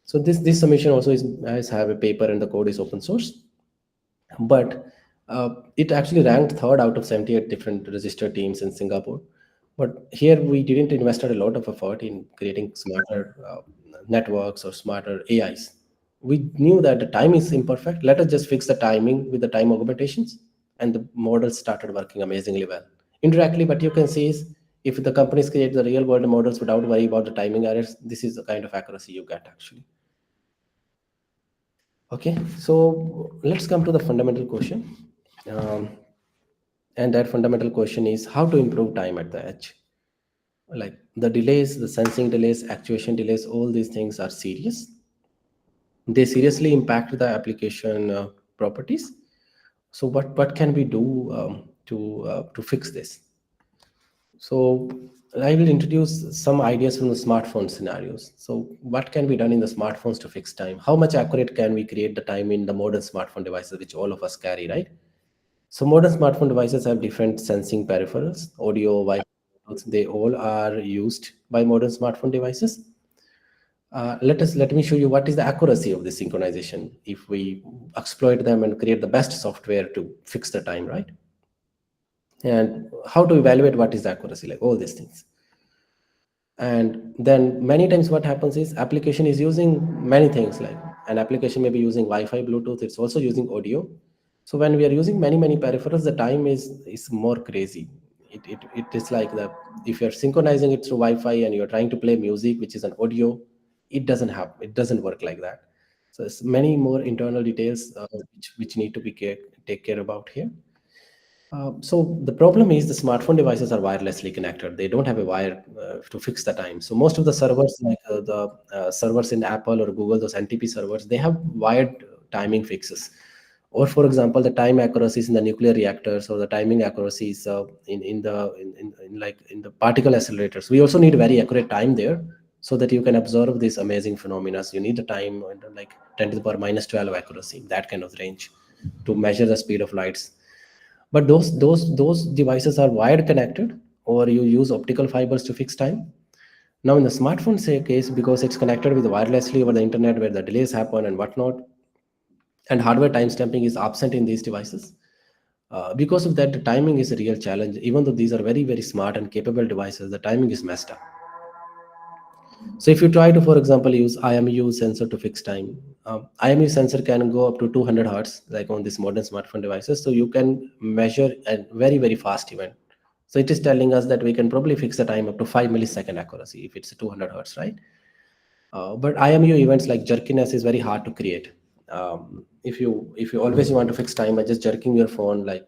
So this submission also has have a paper and the code is open source, but it actually ranked third out of 78 different registered teams in Singapore. But here we didn't invest a lot of effort in creating smarter networks or smarter AIs. We knew that the time is imperfect. Let us just fix the timing with the time augmentations, and the models started working amazingly well. Indirectly, what you can see is if the companies create the real world models without worry about the timing errors, this is the kind of accuracy you get actually. Okay, so let's come to the fundamental question. Um, and that fundamental question is how to improve time at the edge. Like the delays, the sensing delays, actuation delays, all these things are serious. They seriously impact the application properties. So what can we do to fix this? So I will introduce some ideas from the smartphone scenarios. So what can be done in the smartphones to fix time? How much accurate can we create the time in the modern smartphone devices, which all of us carry, right? So modern smartphone devices have different sensing peripherals, audio, Wi-Fi, they all are used by modern smartphone devices. Let me show you what is the accuracy of the synchronization if we exploit them and create the best software to fix the time, right? And how to evaluate what is the accuracy, like all these things. And then many times what happens is application is using many things, like an application may be using Wi-Fi, Bluetooth, it's also using audio. So when we are using many peripherals, the time is more crazy. It is like the if you're synchronizing it through Wi-Fi and you're trying to play music which is an audio, it doesn't work like that. So it's many more internal details which need to be take care about here. So the problem is the smartphone devices are wirelessly connected. They don't have a wire to fix the time. So most of the servers, like the servers in Apple or Google, those NTP servers, they have wired timing fixes. Or for example, the time accuracies in the nuclear reactors or the timing accuracies in the particle accelerators. We also need very accurate time there so that you can observe these amazing phenomena. So you need the time like 10 to the power minus 12 accuracy, that kind of range to measure the speed of lights. But those devices are wired connected, or you use optical fibers to fix time. Now in the smartphone say case, because it's connected with wirelessly over the internet where the delays happen and whatnot, and hardware timestamping is absent in these devices. Because of that, the timing is a real challenge. Even though these are very smart and capable devices, the timing is messed up. So if you try to, for example, use IMU sensor to fix time, IMU sensor can go up to 200 hertz, like on these modern smartphone devices. So you can measure a very fast event. So it is telling us that we can probably fix the time up to 5 millisecond accuracy if it's 200 hertz, right? But IMU events like jerkiness is very hard to create. If you always want to fix time by just jerking your phone like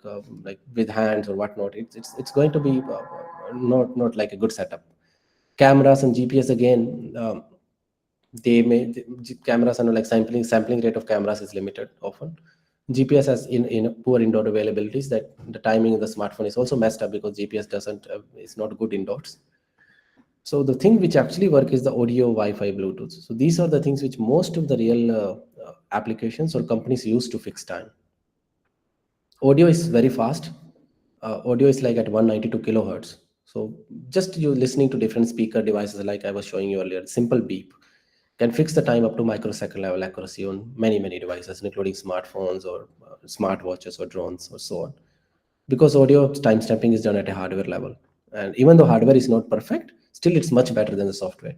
with hands or whatnot, it's going to be not like a good setup. Cameras and GPS again, cameras are like sampling rate of cameras is limited often. GPS has in poor indoor availabilities, that the timing in the smartphone is also messed up because GPS doesn't is not good indoors. So the thing which actually work is the audio, Wi-Fi, Bluetooth. So these are the things which most of the real applications or companies use to fix time. Audio is very fast. Audio is like at 192 kilohertz. So just you listening to different speaker devices, like I was showing you earlier, simple beep can fix the time up to microsecond level accuracy on many devices, including smartphones or smartwatches or drones or so on. Because audio timestamping is done at a hardware level, and even though hardware is not perfect, still it's much better than the software.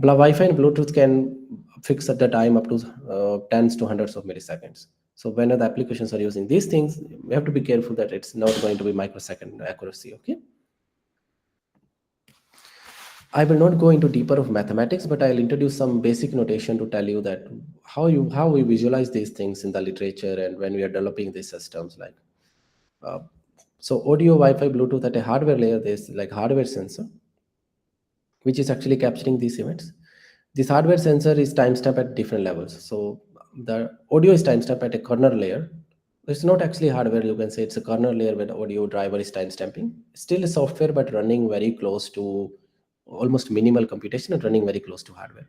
Wi-Fi and Bluetooth can fix at the time up to tens to hundreds of milliseconds. So when the applications are using these things, we have to be careful that it's not going to be microsecond accuracy. Okay. I will not go into deeper of mathematics, but I'll introduce some basic notation to tell you that how we visualize these things in the literature and when we are developing these systems. Like uh, so, audio, Wi-Fi, Bluetooth at a hardware layer, there's like hardware sensor, which is actually capturing these events. This hardware sensor is timestamp at different levels. So the audio is timestamp at a kernel layer. It's not actually hardware, you can say it's a kernel layer where the audio driver is timestamping. Still a software, but running very close to almost minimal computation and running very close to hardware.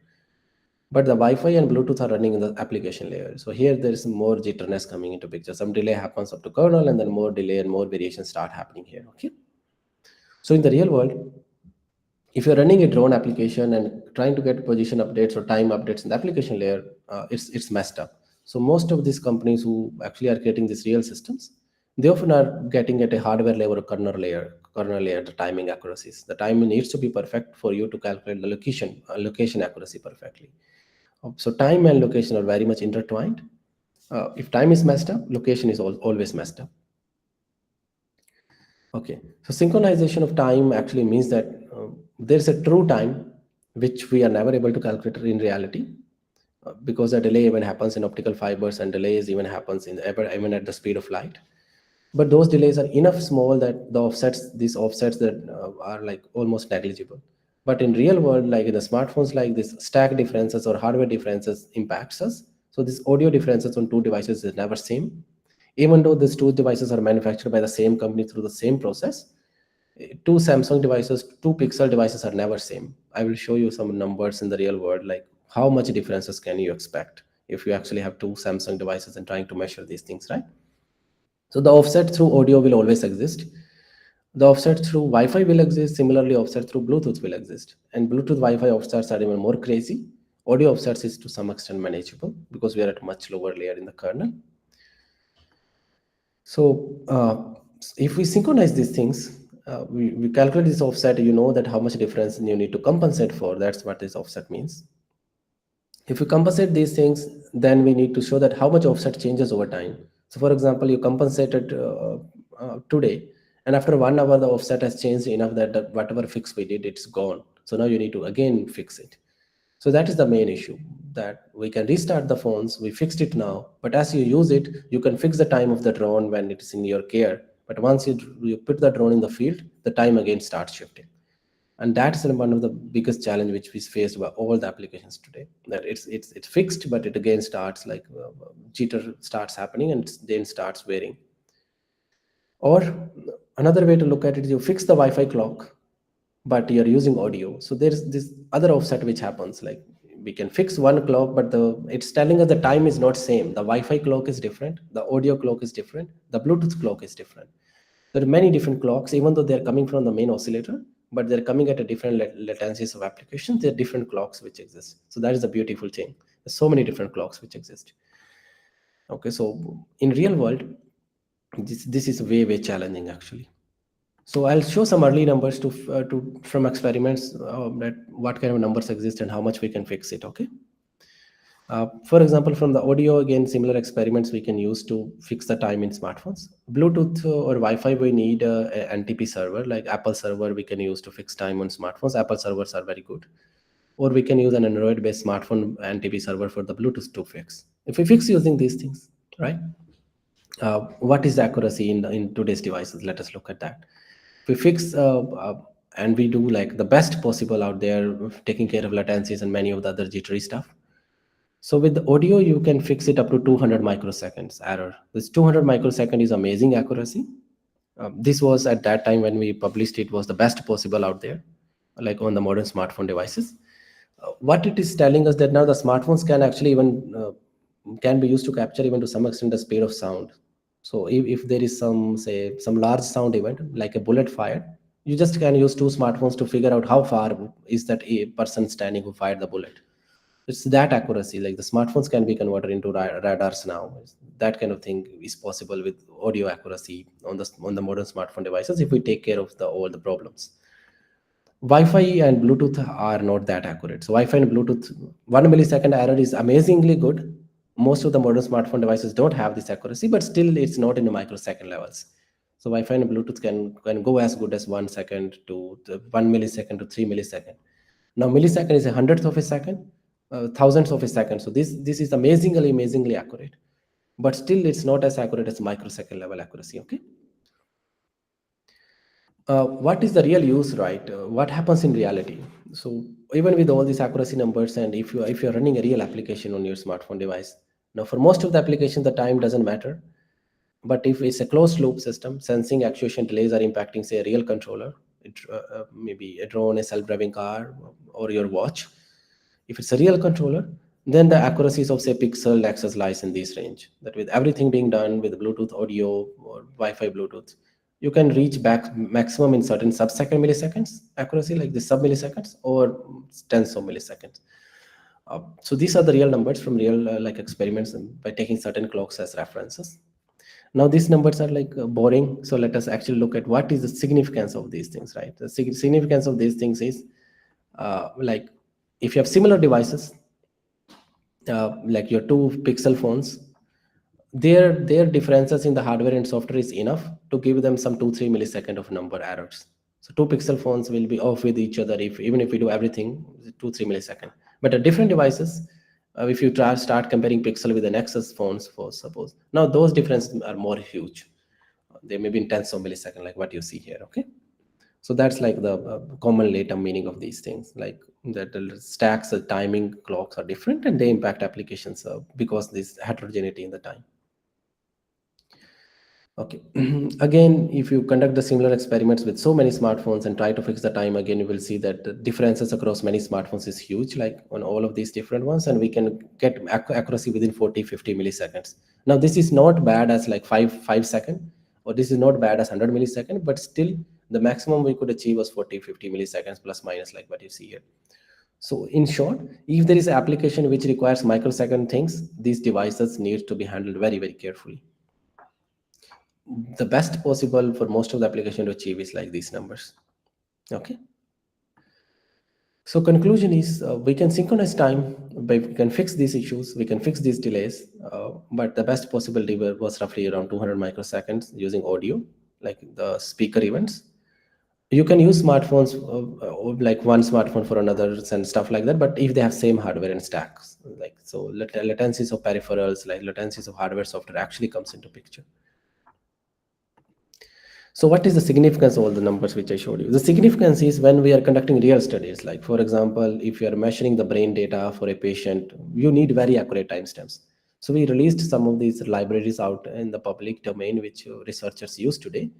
But the Wi-Fi and Bluetooth are running in the application layer. So here there is more jitterness coming into picture. Some delay happens up to kernel, and then more delay and more variations start happening here. Okay. So in the real world, if you're running a drone application and trying to get position updates or time updates in the application layer, it's messed up. So most of these companies who actually are creating these real systems, they often are getting at a hardware layer or kernel layer, the timing accuracies. The timing needs to be perfect for you to calculate the location accuracy perfectly. So time and location are very much intertwined. If time is messed up, location is always messed up. Okay, so synchronization of time actually means that there's a true time which we are never able to calculate in reality, because a delay even happens in optical fibers, and delays even happens even at the speed of light. But those delays are enough small that these offsets that are like almost negligible. But in real world, like in the smartphones, like this stack differences or hardware differences impacts us. So this audio differences on two devices is never same, even though these two devices are manufactured by the same company through the same process. Two Samsung devices, two Pixel devices are never same. I will show you some numbers in the real world, like how much differences can you expect if you actually have two Samsung devices and trying to measure these things, right? So the offset through audio will always exist. The offset through Wi-Fi will exist. Similarly, offset through Bluetooth will exist. And Bluetooth Wi-Fi offsets are even more crazy. Audio offsets is to some extent manageable because we are at a much lower layer in the kernel. So if we synchronize these things, we calculate this offset, you know that how much difference you need to compensate for. That's what this offset means. If you compensate these things, then we need to show that how much offset changes over time. So for example, you compensated today, and after 1 hour, the offset has changed enough that whatever fix we did, it's gone. So now you need to again fix it. So that is the main issue, that we can restart the phones. We fixed it now, but as you use it, you can fix the time of the drone when it is in your care. But once you put the drone in the field, the time again starts shifting. And that's one of the biggest challenge which we face by all the applications today. That it's fixed, but it again starts like jitter starts happening and then starts varying. Or another way to look at it is you fix the Wi-Fi clock, but you're using audio. So there's this other offset which happens. Like we can fix one clock, but it's telling us the time is not same. The Wi-Fi clock is different, the audio clock is different, the Bluetooth clock is different. There are many different clocks, even though they're coming from the main oscillator, but they're coming at a different latencies of applications. There are different clocks which exist. So that is a beautiful thing. There's so many different clocks which exist. Okay, so in real world, this is way challenging actually. So I'll show some early numbers to from experiments that what kind of numbers exist and how much we can fix it. Okay. For example, from the audio, again, similar experiments we can use to fix the time in smartphones. Bluetooth or Wi-Fi, we need a NTP server, like Apple server we can use to fix time on smartphones. Apple servers are very good. Or we can use an Android-based smartphone NTP server for the Bluetooth to fix. If we fix using these things, right? What is the accuracy in today's devices? Let us look at that. If we fix and we do like the best possible out there, taking care of latencies and many of the other jittery stuff. So with the audio, you can fix it up to 200 microseconds error. This 200 microsecond is amazing accuracy. This was at that time when we published it was the best possible out there, like on the modern smartphone devices. What it is telling us that now the smartphones can actually even can be used to capture even to some extent the speed of sound. So if there is some say some large sound event like a bullet fired, you just can use two smartphones to figure out how far is that a person standing who fired the bullet. It's that accuracy, like the smartphones can be converted into radars now. That kind of thing is possible with audio accuracy on the modern smartphone devices if we take care of the all the problems. Wi-Fi and Bluetooth are not that accurate. So Wi-Fi and Bluetooth, 1 millisecond error is amazingly good. Most of the modern smartphone devices don't have this accuracy, but still it's not in the microsecond levels. So Wi-Fi and Bluetooth can go as good as 1 second to 1 millisecond to 3 millisecond. Now millisecond is a hundredth of a second, thousandths of a second. So this is amazingly accurate, but still it's not as accurate as microsecond level accuracy. Okay. What is the real use, right? What happens in reality? So even with all these accuracy numbers, and if you're running a real application on your smartphone device, now for most of the application the time doesn't matter. But if it's a closed loop system, sensing actuation delays are impacting, say, a real controller, maybe a drone, a self-driving car, or your watch. If it's a real controller, then the accuracies of say pixel access lies in this range. That with everything being done with Bluetooth audio or Wi-Fi Bluetooth, you can reach back maximum in certain sub-second milliseconds accuracy, like the sub-milliseconds or tens of milliseconds. So these are the real numbers from real like experiments by taking certain clocks as references. Now these numbers are like boring, so let us actually look at what is the significance of these things, right? The significance of these things is like if you have similar devices, like your two pixel phones, their differences in the hardware and software is enough to give them some 2-3 millisecond of number errors. So two pixel phones will be off with each other if even if we do everything 2-3 millisecond. But at different devices, if you try start comparing pixel with the Nexus phones, for suppose, now those differences are more huge. They may be in tens of millisecond, like what you see here. Okay. So that's like the common later meaning of these things, like that the stacks, the timing clocks are different and they impact applications because this heterogeneity in the time. Okay. Again, if you conduct the similar experiments with so many smartphones and try to fix the time again, you will see that the differences across many smartphones is huge, like on all of these different ones, and we can get accuracy within 40-50 milliseconds. Now, this is not bad as like 5 second, or this is not bad as 100 millisecond, but still the maximum we could achieve was 40-50 milliseconds plus minus, like what you see here. So in short, if there is an application which requires microsecond things, these devices need to be handled very carefully. The best possible for most of the application to achieve is like these numbers. Okay. So conclusion is we can synchronize time, but we can fix these issues, we can fix these delays, but the best possible delay was roughly around 200 microseconds using audio, like the speaker events. You can use smartphones like one smartphone for another and stuff like that, but if they have same hardware and stacks, like so latencies of peripherals, like latencies of hardware software actually comes into picture. So what is the significance of all the numbers which I showed you? The significance is when we are conducting real studies, like for example, if you are measuring the brain data for a patient, you need very accurate timestamps. So we released some of these libraries out in the public domain, which researchers use today.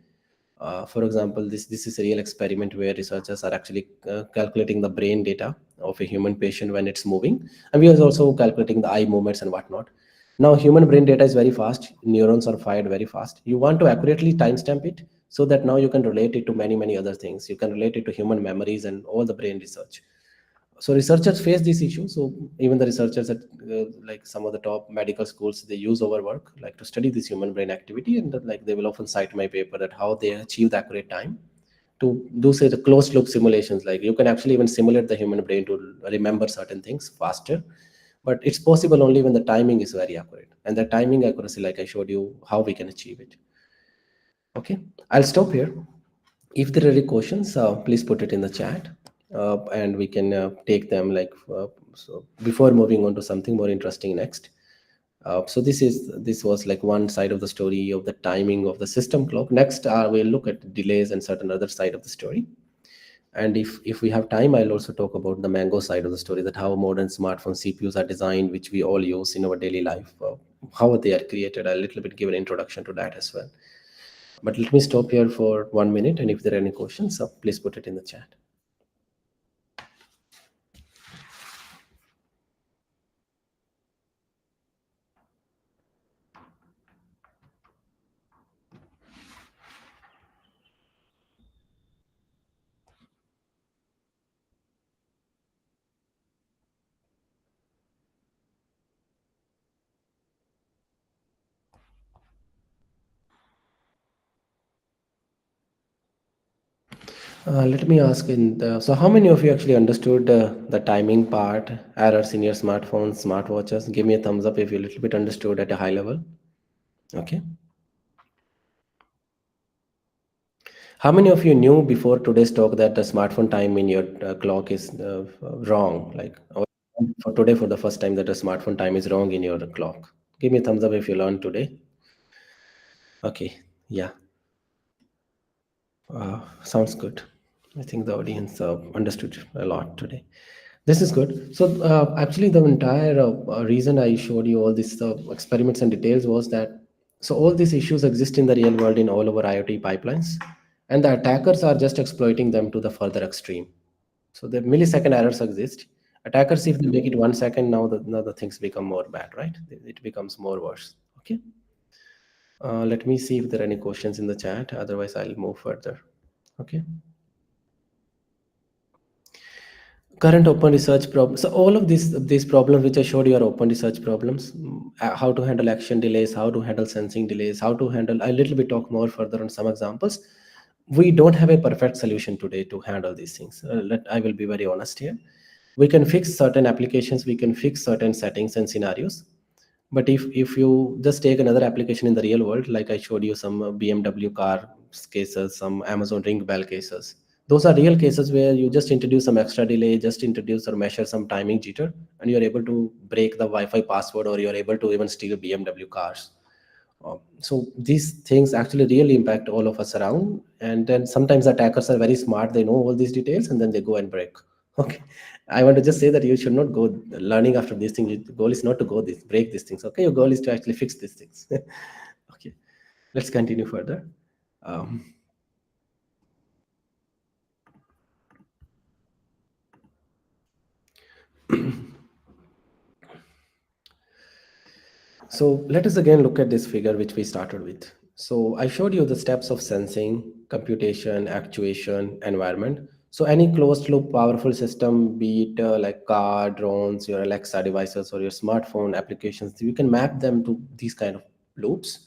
For example, this is a real experiment where researchers are actually calculating the brain data of a human patient when it's moving, and we are also calculating the eye movements and whatnot. Now, human brain data is very fast. Neurons are fired very fast. You want to accurately timestamp it so that now you can relate it to many other things. You can relate it to human memories and all the brain research. So researchers face this issue. So even the researchers at like some of the top medical schools, they use our work like to study this human brain activity, and like they will often cite my paper that how they achieve the accurate time to do say the closed loop simulations. Like you can actually even simulate the human brain to remember certain things faster but it's possible only when the timing is very accurate, and the timing accuracy, like I showed you how we can achieve it. Okay, I'll stop here. If there are any questions, please put it in the chat, and we can take them so before moving on to something more interesting next. So this was like one side of the story of the timing of the system clock. Next, we'll look at delays and certain other side of the story. And if we have time, I'll also talk about the mango side of the story, that how modern smartphone CPUs are designed, which we all use in our daily life, how they are created. I'll a little bit give an introduction to that as well. But let me stop here for 1 minute, and if there are any questions, please put it in the chat. Let me ask so how many of you actually understood the timing part, errors in your smartphones, smartwatches? Give me a thumbs up if you a little bit understood at a high level. Okay. How many of you knew before today's talk that the smartphone time in your clock is wrong? Like for today, for the first time, that the smartphone time is wrong in your clock. Give me a thumbs up if you learned today. Okay. Yeah. Sounds good. I think the audience understood a lot today. This is good. So, actually, the entire reason I showed you all these experiments and details was that so all these issues exist in the real world in all our IoT pipelines, and the attackers are just exploiting them to the further extreme. So, the millisecond errors exist. Attackers, if they make it 1 second, now the things become more bad, right? It becomes more worse. Okay. Let me see if there are any questions in the chat. Otherwise, I'll move further. Okay. Current open research problems. So all of these problems which I showed you are open research problems. How to handle action delays, how to handle sensing delays, how to handle. I little bit talk more further on some examples. We don't have a perfect solution today to handle these things. I will be very honest here. We can fix certain applications, we can fix certain settings and scenarios, but if you just take another application in the real world, like I showed you some BMW car cases, some Amazon ring bell cases, those are real cases where you just introduce some extra delay, just introduce or measure some timing jitter, and you're able to break the Wi-Fi password, or you're able to even steal BMW cars. So these things actually really impact all of us around. And then sometimes attackers are very smart. They know all these details and then they go and break. Okay. I want to just say that you should not go learning after these things. The goal is not to go break these things. Okay. Your goal is to actually fix these things. Okay. Let's continue further. Um, So let us again look at this figure which we started with. So I showed you the steps of sensing, computation, actuation, environment. So any closed loop powerful system, be it like car, drones, your Alexa devices, or your smartphone applications, you can map them to these kind of loops.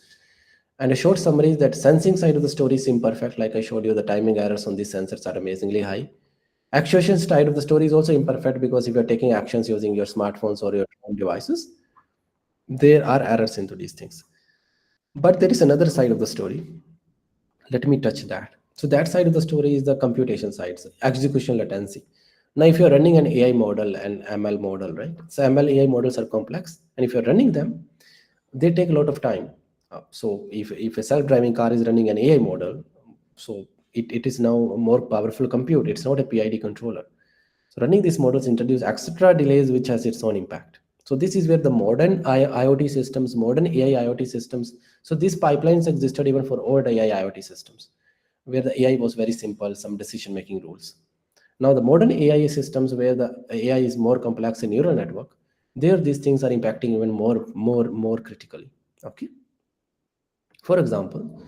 And a short summary is that sensing side of the story is imperfect. Like I showed you, the timing errors on these sensors are amazingly high. Actuation side of the story is also imperfect because if you're taking actions using your smartphones or your home devices, there are errors into these things. But there is another side of the story. Let me touch that. So that side of the story is the computation side, so execution latency. Now, if you're running an AI model and ML model, right? So ML AI models are complex, and if you're running them, they take a lot of time. So if a self-driving car is running an AI model, so it is now a more powerful compute. It's not a PID controller. So running these models introduce extra delays, which has its own impact. So this is where the modern IoT systems, modern AI IoT systems. So these pipelines existed even for old AI IoT systems, where the AI was very simple, some decision-making rules. Now the modern AI systems, where the AI is more complex in neural network, there these things are impacting even more critically. Okay. For example,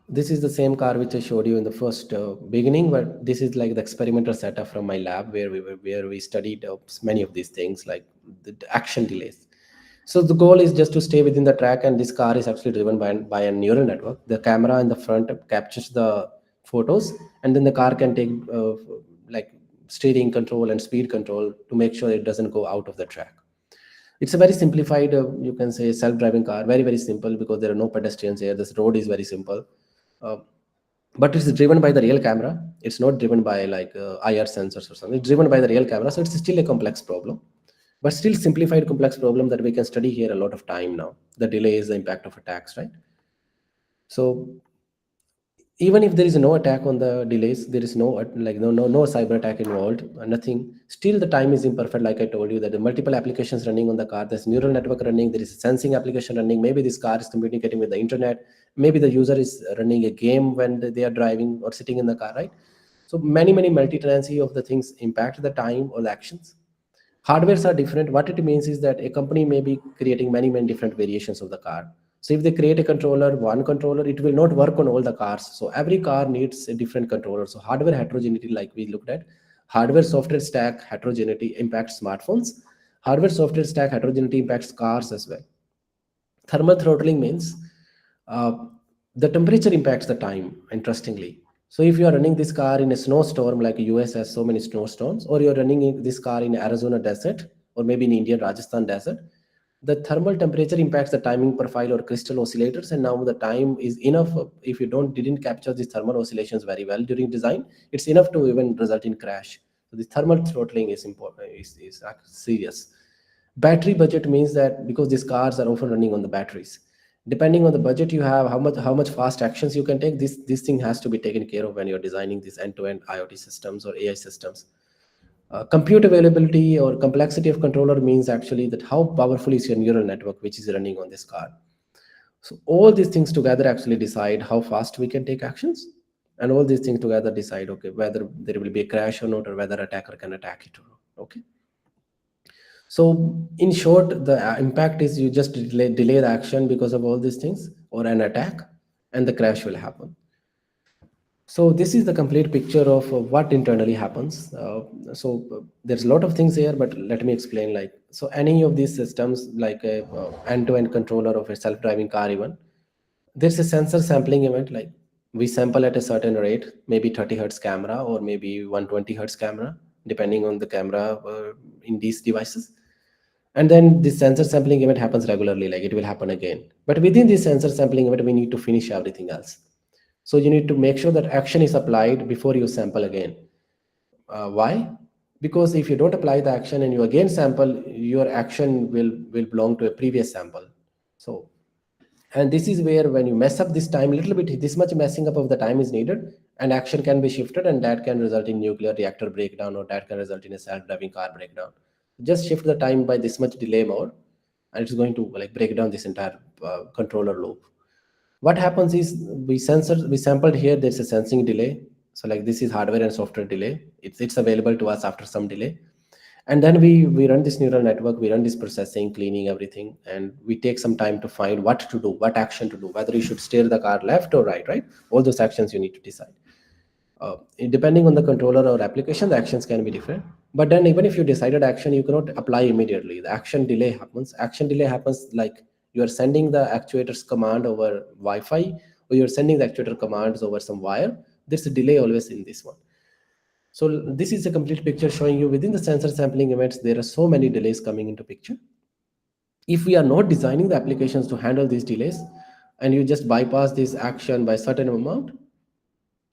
this is the same car which I showed you in the first beginning, but this is like the experimental setup from my lab where we studied many of these things like the action delays. So the goal is just to stay within the track, and this car is actually driven by a neural network. The camera in the front captures the photos, and then the car can take like steering control and speed control to make sure it doesn't go out of the track. It's a very simplified, you can say, self-driving car. Very very simple because there are no pedestrians here. This road is very simple. Uh, but it's driven by the real camera. It's not driven by like IR sensors or something. It's driven by the real camera, so it's still a complex problem, but still simplified complex problem that we can study here a lot of time now. The delay is the impact of attacks, right? So even if there is no attack on the delays, there is no like no cyber attack involved, nothing, still the time is imperfect. Like I told you, that the multiple applications running on the car, there's neural network running, there is a sensing application running, maybe this car is communicating with the internet, maybe the user is running a game when they are driving or sitting in the car, right? So many multi-tenancy of the things impact the time or the actions. Hardwares are different. What it means is that a company may be creating many different variations of the car. So if they create a controller, one controller, it will not work on all the cars. So every car needs a different controller. So hardware heterogeneity, like we looked at, hardware software stack heterogeneity impacts smartphones. Hardware software stack heterogeneity impacts cars as well. Thermal throttling means uh, the temperature impacts the time, interestingly. So if you are running this car in a snowstorm, like US has so many snowstorms, or you're running this car in Arizona desert, or maybe in Indian Rajasthan desert, the thermal temperature impacts the timing profile or crystal oscillators, and now the time is enough. If you didn't capture these thermal oscillations very well during design, it's enough to even result in crash. So the thermal throttling is important, is serious. Battery budget means that because these cars are often running on the batteries, depending on the budget you have, how much fast actions you can take, this thing has to be taken care of when you're designing these end-to-end IoT systems or AI systems. Compute availability or complexity of controller means actually that how powerful is your neural network which is running on this car. So all these things together actually decide how fast we can take actions, and all these things together decide, okay, whether there will be a crash or not, or whether attacker can attack it or not. Okay. So in short, the impact is you just delay the action because of all these things, or an attack, and the crash will happen. So this is the complete picture of what internally happens. There's a lot of things here, but let me explain. Like, so any of these systems, like a end-to-end controller of a self-driving car, even there's a sensor sampling event. Like we sample at a certain rate, maybe 30 hertz camera or maybe 120 hertz camera, depending on the camera in these devices. And then this sensor sampling event happens regularly, like it will happen again. But within this sensor sampling event, we need to finish everything else. So you need to make sure that action is applied before you sample again. Why? Because if you don't apply the action and you again sample, your action will belong to a previous sample. So, and this is where when you mess up this time a little bit, this much messing up of the time is needed, and action can be shifted, and that can result in nuclear reactor breakdown, or that can result in a self-driving car breakdown. Just shift the time by this much delay more, and it's going to like break down this entire controller loop. What happens is we sampled here, there's a sensing delay. So like this is hardware and software delay. It's available to us after some delay. And then we run this neural network, we run this processing, cleaning everything, and we take some time to find what to do, what action to do, whether you should steer the car left or right? All those actions you need to decide. Depending on the controller or application, the actions can be different. But then even if you decided action, you cannot apply immediately. The action delay happens. Action delay happens like you are sending the actuator's command over Wi-Fi, or you're sending the actuator commands over some wire. There's a delay always in this one. So this is a complete picture showing you within the sensor sampling events, there are so many delays coming into picture. If we are not designing the applications to handle these delays, and you just bypass this action by certain amount,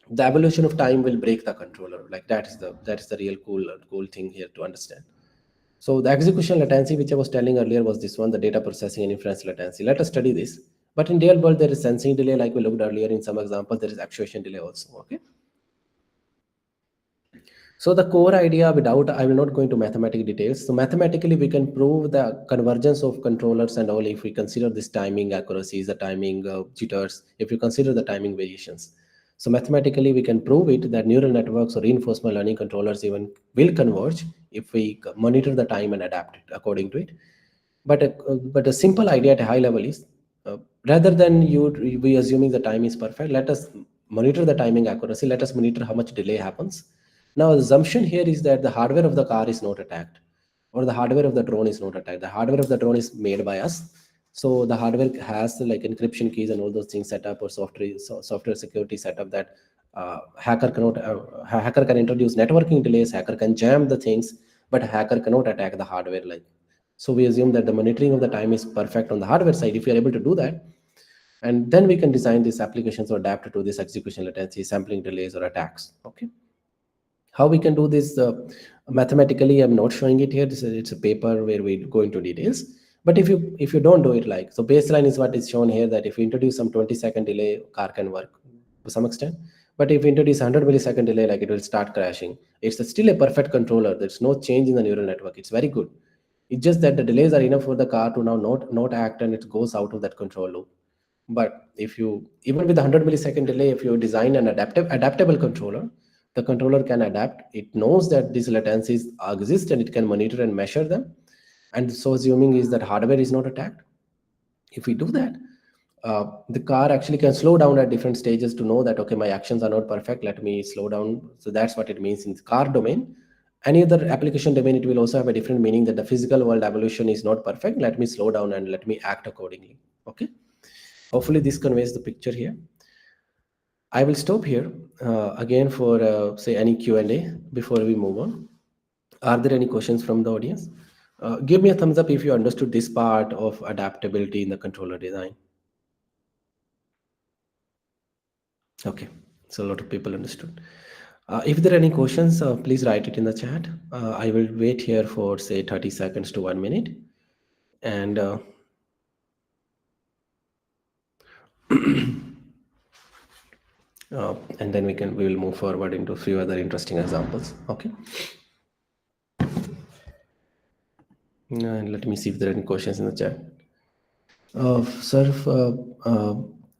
the evolution of time will break the controller. Like that is the real cool thing here to understand. So the execution latency, which I was telling earlier, was this one, the data processing and inference latency. Let us study this. But in real world, there is sensing delay, like we looked earlier in some example. There is actuation delay also. Okay. So the core idea, without, I will not go into mathematical details. So mathematically, we can prove the convergence of controllers and all if we consider this timing accuracies, the timing jitters, if you consider the timing variations. So mathematically, we can prove it that neural networks or reinforcement learning controllers even will converge if we monitor the time and adapt it according to it. But a simple idea at a high level is, uh, rather than you we assuming the time is perfect, let us monitor the timing accuracy. Let us monitor how much delay happens. Now, the assumption here is that the hardware of the car is not attacked, or the hardware of the drone is not attacked. The hardware of the drone is made by us. So the hardware has like encryption keys and all those things set up, or software security setup that hacker can introduce networking delays. Hacker can jam the things, but hacker cannot attack the hardware. Like So we assume that the monitoring of the time is perfect on the hardware side. If we are able to do that, and then we can design these applications to adapt to this execution latency, sampling delays, or attacks. Okay. How we can do this mathematically, I'm not showing it here. It's a paper where we go into details. But if you don't do it, like, so baseline is what is shown here, that if you introduce some 20-second delay, car can work to some extent. But if you introduce 100 millisecond delay, like, it will start crashing. It's still a perfect controller. There's no change in the neural network. It's very good. It's just that the delays are enough for the car to now not act, and it goes out of that control loop. But if you, even with 100 millisecond delay, if you design an adaptable controller, the controller can adapt. It knows that these latencies exist, and it can monitor and measure them. And so assuming is that hardware is not attacked. If we do that, the car actually can slow down at different stages to know that, okay, my actions are not perfect, let me slow down. So that's what it means in the car domain. Any other application domain, it will also have a different meaning, that the physical world evolution is not perfect, let me slow down and let me act accordingly. Okay, hopefully this conveys the picture here. I will stop here again for say any Q&A before we move on. Are there any questions from the audience? Give me a thumbs up if you understood this part of adaptability in the controller design. Okay, so a lot of people understood. If there are any questions, please write it in the chat. I will wait here for say 30 seconds to 1 minute. And and then we will move forward into a few other interesting examples. Okay. And let me see if there are any questions in the chat. Sir,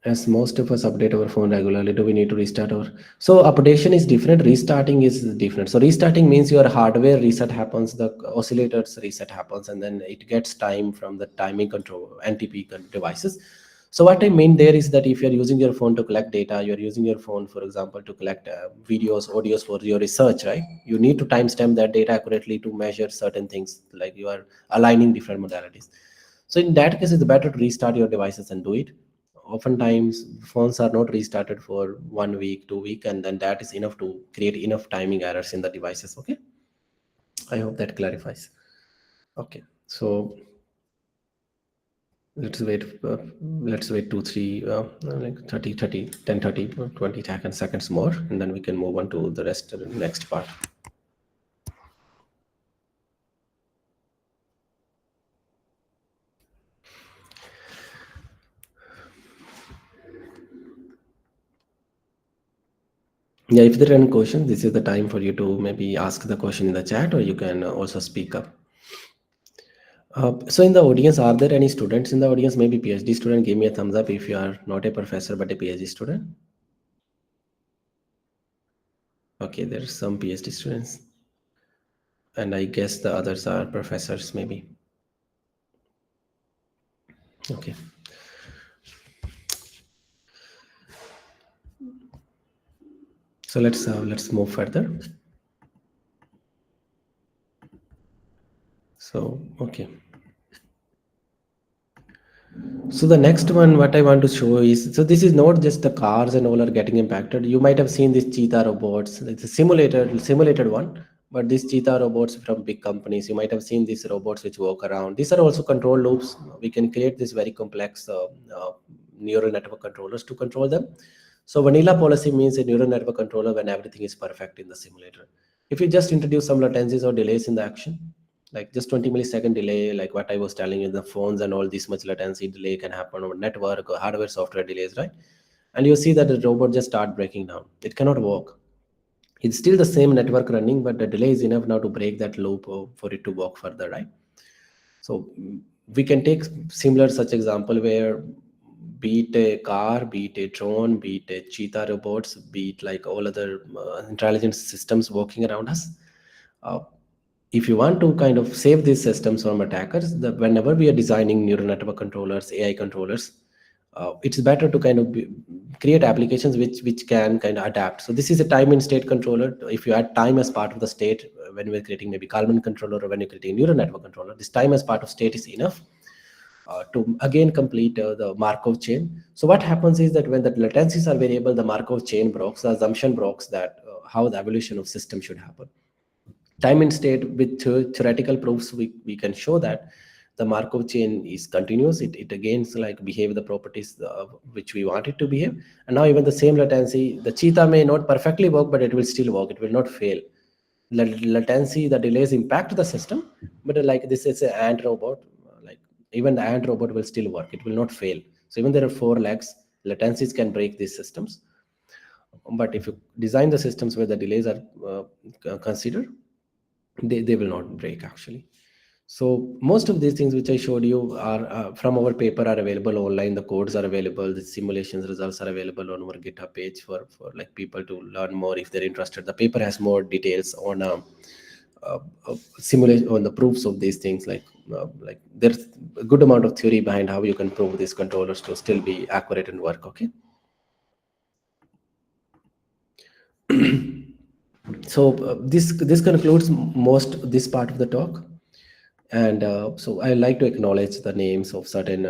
as most of us update our phone regularly, do we need to restart our? So updation is different. Restarting is different. So restarting means your hardware reset happens, the oscillators reset happens, and then it gets time from the timing control NTP devices. So what I mean there is that if you're using your phone to collect data, you're using your phone, for example, to collect videos, audios for your research, right? You need to timestamp that data accurately to measure certain things, like you are aligning different modalities. So in that case, it's better to restart your devices and do it. Oftentimes, phones are not restarted for 1 week, 2 week, and then that is enough to create enough timing errors in the devices. Okay, I hope that clarifies. Okay, so let's wait 2 3 like 30 30 10 30 20 seconds more, and then we can move on to the rest of the next part. Yeah, if there are any questions, this is the time for you to maybe ask the question in the chat, or you can also speak up. So in the audience, are there any students in the audience? Maybe PhD student, give me a thumbs up if you are not a professor but a PhD student. Okay, there are some PhD students, and I guess the others are professors maybe. Okay. So let's move further. So okay. So the next one, what I want to show is, so this is not just the cars and all are getting impacted. You might have seen this cheetah robots. It's a simulated one, but these cheetah robots from big companies, you might have seen these robots which walk around. These are also control loops. We can create this very complex neural network controllers to control them. So vanilla policy means a neural network controller when everything is perfect in the simulator. If you just introduce some latencies or delays in the action, like just 20 millisecond delay, like what I was telling you, the phones and all, this much latency delay can happen on network or hardware software delays, right? And you see that the robot just start breaking down. It cannot walk. It's still the same network running, but the delay is enough now to break that loop for it to walk further, right? So we can take similar such example where, be it a car, be it a drone, be it a cheetah robots, be it like all other intelligent systems walking around us. Uh, if you want to kind of save these systems from attackers, whenever we are designing neural network controllers, AI controllers, it's better to kind of create applications which can kind of adapt. So this is a time and state controller. If you add time as part of the state, when we're creating maybe Kalman controller, or when you're creating a neural network controller, this time as part of state is enough to again complete the Markov chain. So what happens is that when the latencies are variable, the Markov chain breaks, the assumption breaks that how the evolution of system should happen. Time and state with theoretical proofs, we can show that The Markov chain is continuous. It again like behave the properties which we want it to behave. And now even the same latency, the cheetah may not perfectly work, but it will still work. It will not fail. Latency, the delays impact the system, but like this is an ant robot, like even the ant robot will still work. It will not fail. So even there are four legs, latencies can break these systems. But if you design the systems where the delays are considered, they will not break actually. So most of these things which I showed you are from our paper are available online. The codes are available. The simulations results are available on our GitHub page for like people to learn more if they're interested. The paper has more details on simulation on the proofs of these things. Like there's a good amount of theory behind how you can prove these controllers to still be accurate and work. Okay. So this concludes most this part of the talk. And so I like to acknowledge the names of certain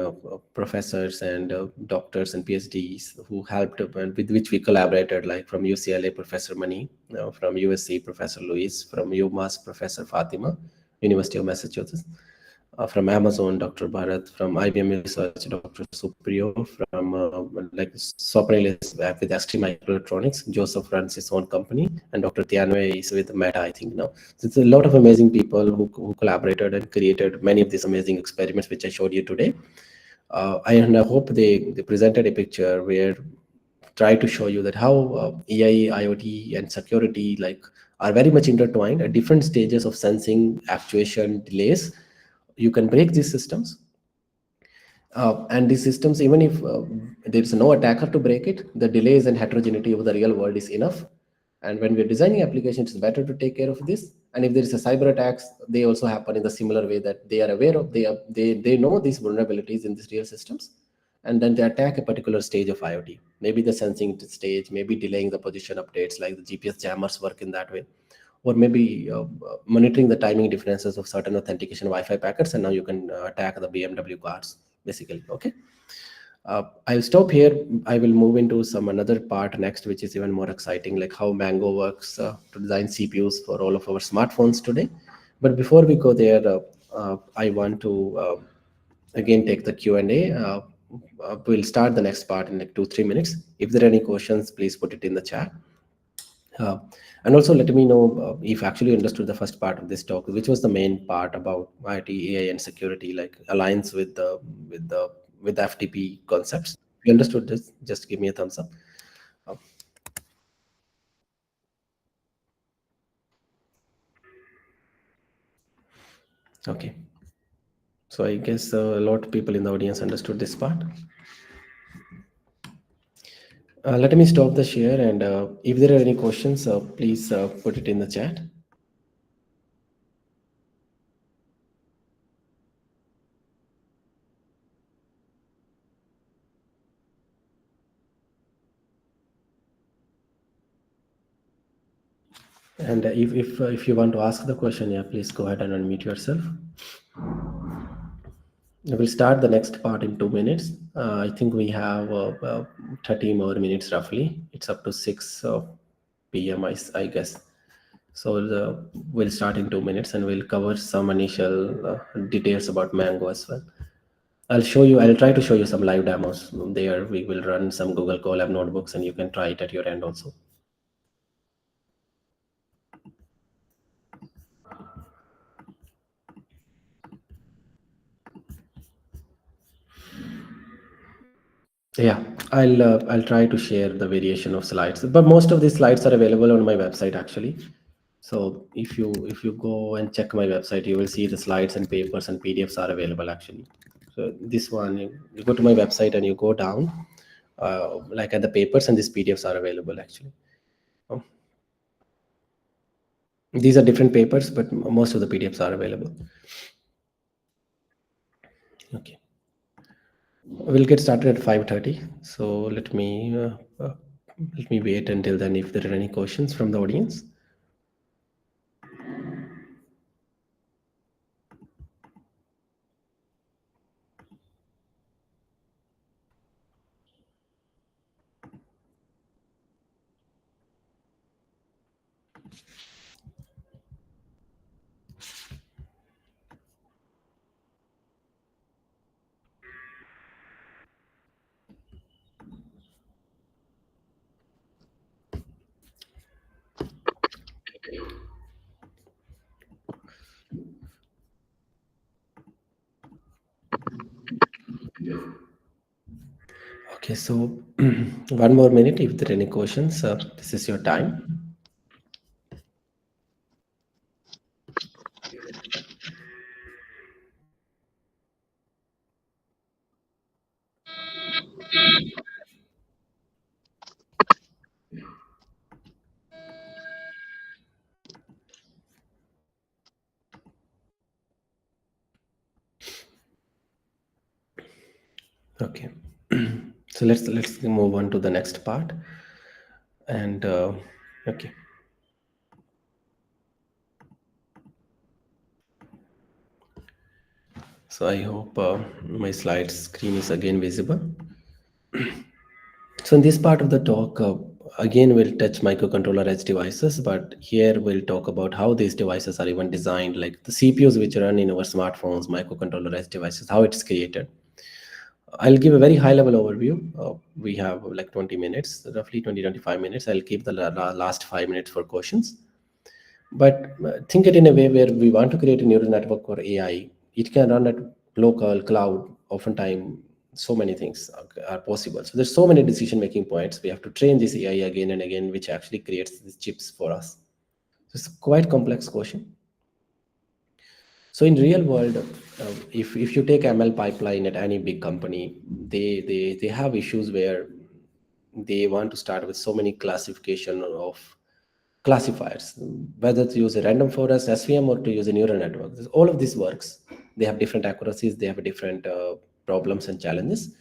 professors and doctors and PhDs who helped and with which we collaborated, like from UCLA, Professor Mani, from USC, Professor Luis, from UMass, Professor Fatima, University of Massachusetts, from Amazon, Dr. Bharat, from IBM Research, Dr. Suprio, from like Sopralis with ST Microelectronics, Joseph runs his own company, and Dr. Tianwei is with Meta, I think now. So it's a lot of amazing people who collaborated and created many of these amazing experiments which I showed you today. And I hope they presented a picture where try to show you that how AI, IoT, and security like are very much intertwined at different stages of sensing, actuation, delays. You can break these systems, and these systems, even if there is no attacker to break it, the delays and heterogeneity of the real world is enough. And when we're designing applications, it's better to take care of this. And if there is a cyber attacks, they also happen in the similar way that they are aware of, they know these vulnerabilities in these real systems, and then they attack a particular stage of IoT, maybe the sensing stage, maybe delaying the position updates, like the GPS jammers work in that way, or maybe monitoring the timing differences of certain authentication Wi-Fi packets, and now you can attack the BMW cars, basically. Okay. I'll stop here. I will move into some another part next, which is even more exciting, like how Mango works to design CPUs for all of our smartphones today. But before we go there, I want to again take the Q&A. We'll start the next part in like 2-3 minutes. If there are any questions, please put it in the chat. Uh, and also let me know if you actually understood the first part of this talk, which was the main part about IoT, AI, and security, like aligns with the with the FTP concepts. If you understood this, just give me a thumbs up. Uh, okay. So I guess a lot of people in the audience understood this part. Let me stop the share, and if there are any questions, please put it in the chat. And if you want to ask the question, yeah, please go ahead and unmute yourself. We'll start the next part in 2 minutes. I think we have 30 more minutes roughly. It's up to 6 p.m. I guess. So we'll start in 2 minutes, and we'll cover some initial details about Mango as well. I'll try to show you some live demos. There we will run some Google Colab notebooks, and you can try it at your end also. Yeah, I'll try to share the variation of slides, but most of these slides are available on my website actually. So if you go and check my website, you will see the slides and papers and PDFs are available actually. So this one, you go to my website and you go down, like at the papers, and these PDFs are available actually. Um, these are different papers, but most of the PDFs are available. Okay, we'll get started at 5:30. So let me wait until then if there are any questions from the audience. Okay, so one more minute. If there are any questions, this is your time. Okay, so let's move on to the next part. And okay, so I hope my slide screen is again visible. So in this part of the talk, again we'll touch microcontroller edge devices, but here we'll talk about how these devices are even designed, like the CPUs which run in our smartphones, microcontroller edge devices, how it's created. I'll give a very high level overview. We have like 20 minutes, roughly 20-25 minutes. I'll keep the last 5 minutes for questions. But think it in a way where we want to create a neural network or AI. It can run at local, cloud, oftentimes so many things are possible. So there's so many decision making points. We have to train this AI again and again, which actually creates these chips for us. So it's a quite complex question. So in real world, if you take ML pipeline at any big company, they have issues where they want to start with so many classification of classifiers, whether to use a random forest SVM or to use a neural network. All of this works. They have different accuracies. They have different problems and challenges.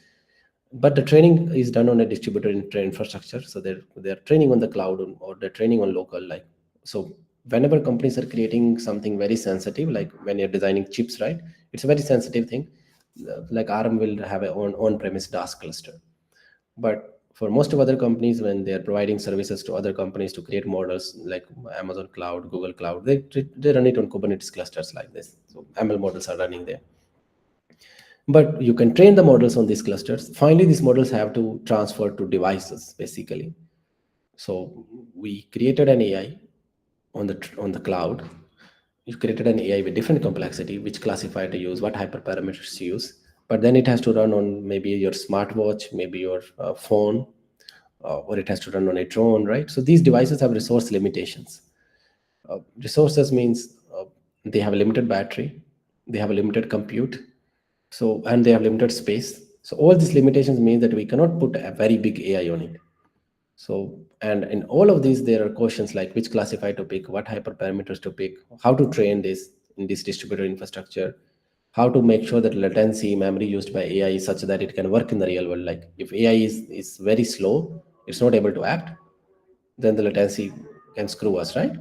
But the training is done on a distributed infrastructure, so they're training on the cloud or they're training on local. Like, so whenever companies are creating something very sensitive, like when you're designing chips, right, it's a very sensitive thing. Like ARM will have a on-premise DAS cluster, but for most of other companies, when they are providing services to other companies to create models like Amazon Cloud, Google Cloud, they run it on Kubernetes clusters like this. So ML models are running there, but you can train the models on these clusters. Finally, these models have to transfer to devices basically. So we created an AI on the cloud. You created an AI with different complexity, which classifier to use, what hyperparameters to use, but then it has to run on maybe your smartwatch, maybe your phone, or it has to run on a drone, right? So these devices have resource limitations. Resources means they have a limited battery, they have a limited compute, so and they have limited space. So all these limitations mean that we cannot put a very big AI on it. So, and in all of these, there are questions like which classifier to pick, what hyperparameters to pick, how to train this in this distributed infrastructure, how to make sure that latency memory used by AI is such that it can work in the real world. Like if AI is very slow, it's not able to act, then the latency can screw us, right?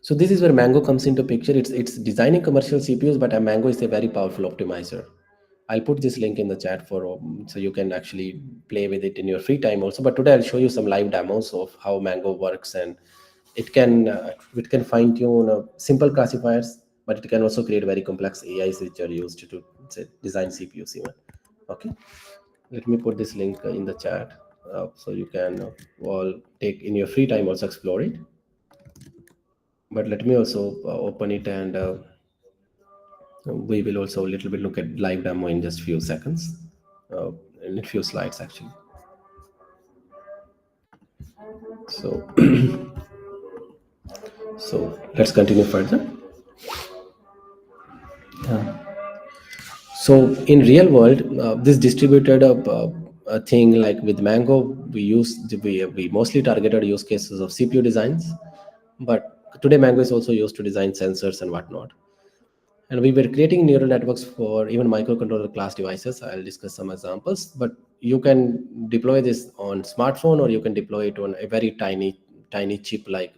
So this is where Mango comes into picture. It's designing commercial CPUs, but a Mango is a very powerful optimizer. I'll put this link in the chat for so you can actually play with it in your free time also. But today I'll show you some live demos of how Mango works, and it can fine tune simple classifiers, but it can also create very complex AIs which are used to say, design CPUs even. Okay, let me put this link in the chat so you can all take in your free time also explore it. But let me also open it, and we will also a little bit look at live demo in just few seconds, uh, in a few slides actually. So so let's continue further. So in real world, this distributed thing, like with Mango, we mostly targeted use cases of CPU designs, but today Mango is also used to design sensors and whatnot. And we were creating neural networks for even microcontroller class devices. I'll discuss some examples, but you can deploy this on smartphone, or you can deploy it on a very tiny chip like